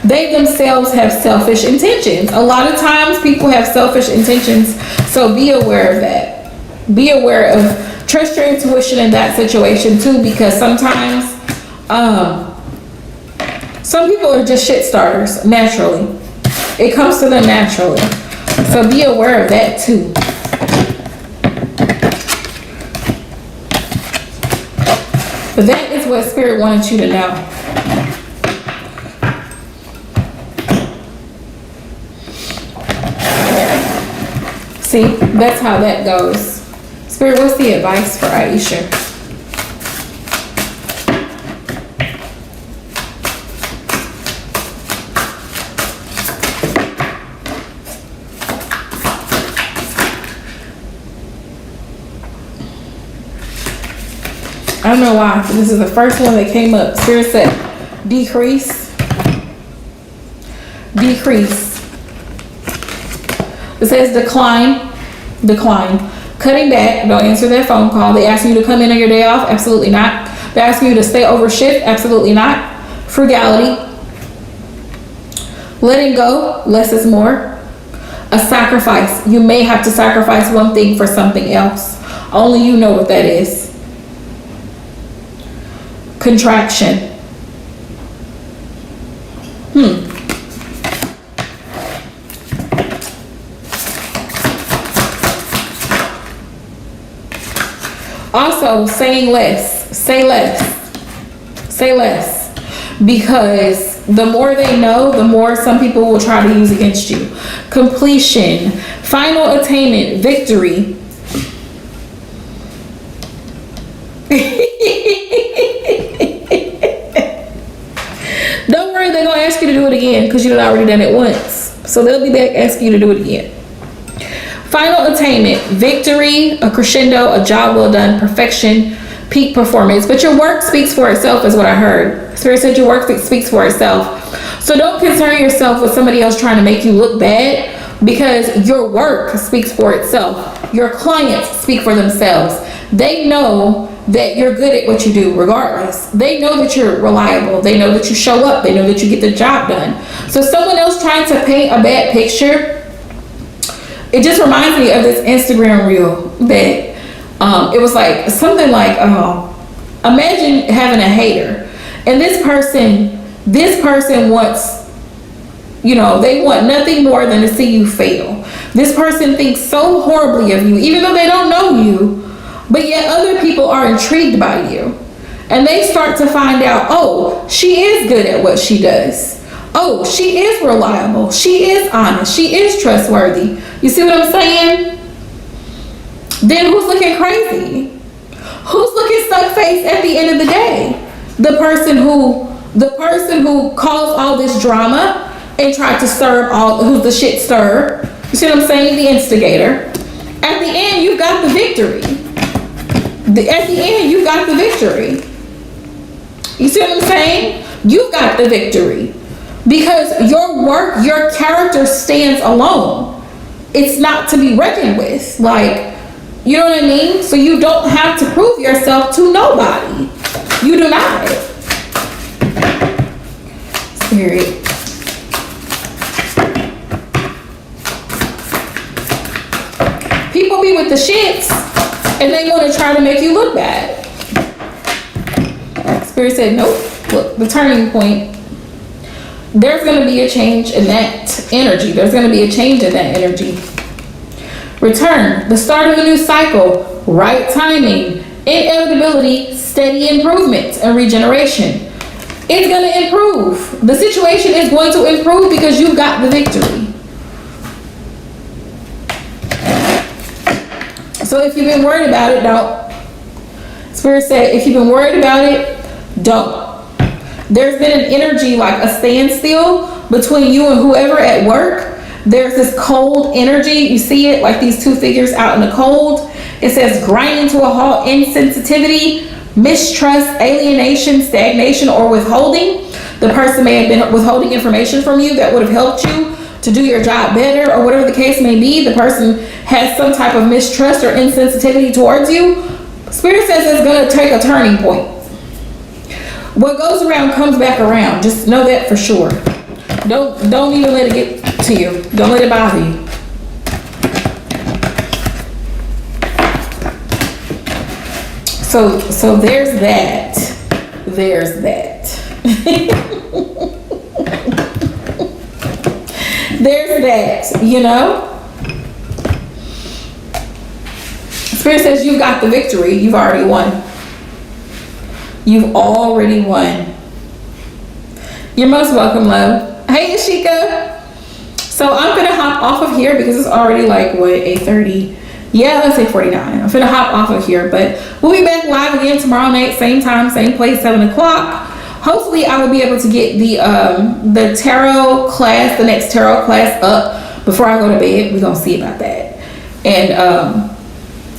they themselves have selfish intentions. A lot of times people have selfish intentions, so be aware of that. Be aware of, trust your intuition in that situation too, because sometimes some people are just shit starters naturally. It comes to them naturally. So be aware of that too. But that is what Spirit wanted you to know. See, that's how that goes. Spirit, what's the advice for Aisha? I don't know why. This is the first one that came up. Spirit said, decrease. Decrease. It says decline. Decline. Cutting back. Don't answer that phone call. They ask you to come in on your day off? Absolutely not. They ask you to stay over shift? Absolutely not. Frugality. Letting go. Less is more. A sacrifice. You may have to sacrifice one thing for something else. Only you know what that is. Contraction. Also, saying less. Say less. Say less. Because the more they know, the more some people will try to use against you. Completion. Final attainment. Victory. Don't worry, they're going to ask you to do it again because you've already done it once. So they'll be back asking you to do it again. Final attainment, victory, a crescendo, a job well done, perfection, peak performance. But your work speaks for itself is what I heard. Spirit said your work speaks for itself. So don't concern yourself with somebody else trying to make you look bad, because your work speaks for itself. Your clients speak for themselves. They know that you're good at what you do regardless. They know that you're reliable. They know that you show up. They know that you get the job done. So someone else trying to paint a bad picture, it just reminds me of this Instagram reel that it was like something like, imagine having a hater, and this person wants, you know, they want nothing more than to see you fail. This person thinks so horribly of you, even though they don't know you, but yet other people are intrigued by you, and they start to find out, oh, she is good at what she does. Oh, she is reliable. She is honest. She is trustworthy. You see what I'm saying? Then who's looking crazy? Who's looking stuck-faced at the end of the day? The person who caused all this drama and tried to stir up who's the shit stirrer. You see what I'm saying? The instigator. At the end, you got the victory. At the end, you got the victory. You see what I'm saying? You got the victory. Because your work, your character stands alone. It's not to be reckoned with. Like, you know what I mean? So you don't have to prove yourself to nobody. You do not. Spirit. People be with the shits and they want to try to make you look bad. Spirit said, nope. Look, the turning point. There's going to be a change in that energy. There's going to be a change in that energy. Return, the start of a new cycle, right timing, inevitability, steady improvement and regeneration. It's going to improve. The situation is going to improve because you got the victory. So if you've been worried about it, don't. Spirit said, if you've been worried about it, don't. There's been an energy like a standstill between you and whoever at work. There's this cold energy. You see it like these two figures out in the cold. It says grinding to a halt, insensitivity, mistrust, alienation, stagnation, or withholding. The person may have been withholding information from you that would have helped you to do your job better, or whatever the case may be. The person has some type of mistrust or insensitivity towards you. Spirit says it's going to take a turning point. What goes around comes back around. Just know that for sure. Don't even let it get to you. Don't let it bother you. So there's that. There's that. There's that, you know? Spirit says you've got the victory. You've already won. You've already won. You're most welcome, love. Hey, Ashika. So I'm going to hop off of here because it's already like, what, 8:30? Yeah, let's say 49. I'm going to hop off of here. But we'll be back live again tomorrow night. Same time, same place, 7 o'clock. Hopefully, I will be able to get the tarot class, the next tarot class up before I go to bed. We're going to see about that. And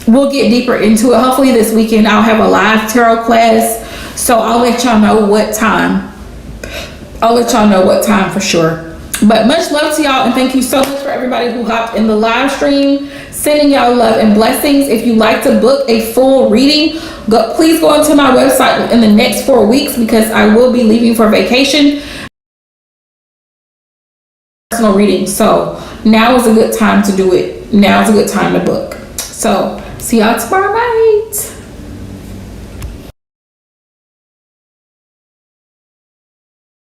we'll get deeper into it. Hopefully, this weekend, I'll have a live tarot class. So I'll let y'all know what time. I'll let y'all know what time for sure. But much love to y'all, and thank you so much for everybody who hopped in the live stream. Sending y'all love and blessings. If you like to book a full reading, please go onto my website in the next 4 weeks because I will be leaving for vacation. Personal reading. So now is a good time to do it. Now is a good time to book. So see y'all tomorrow night.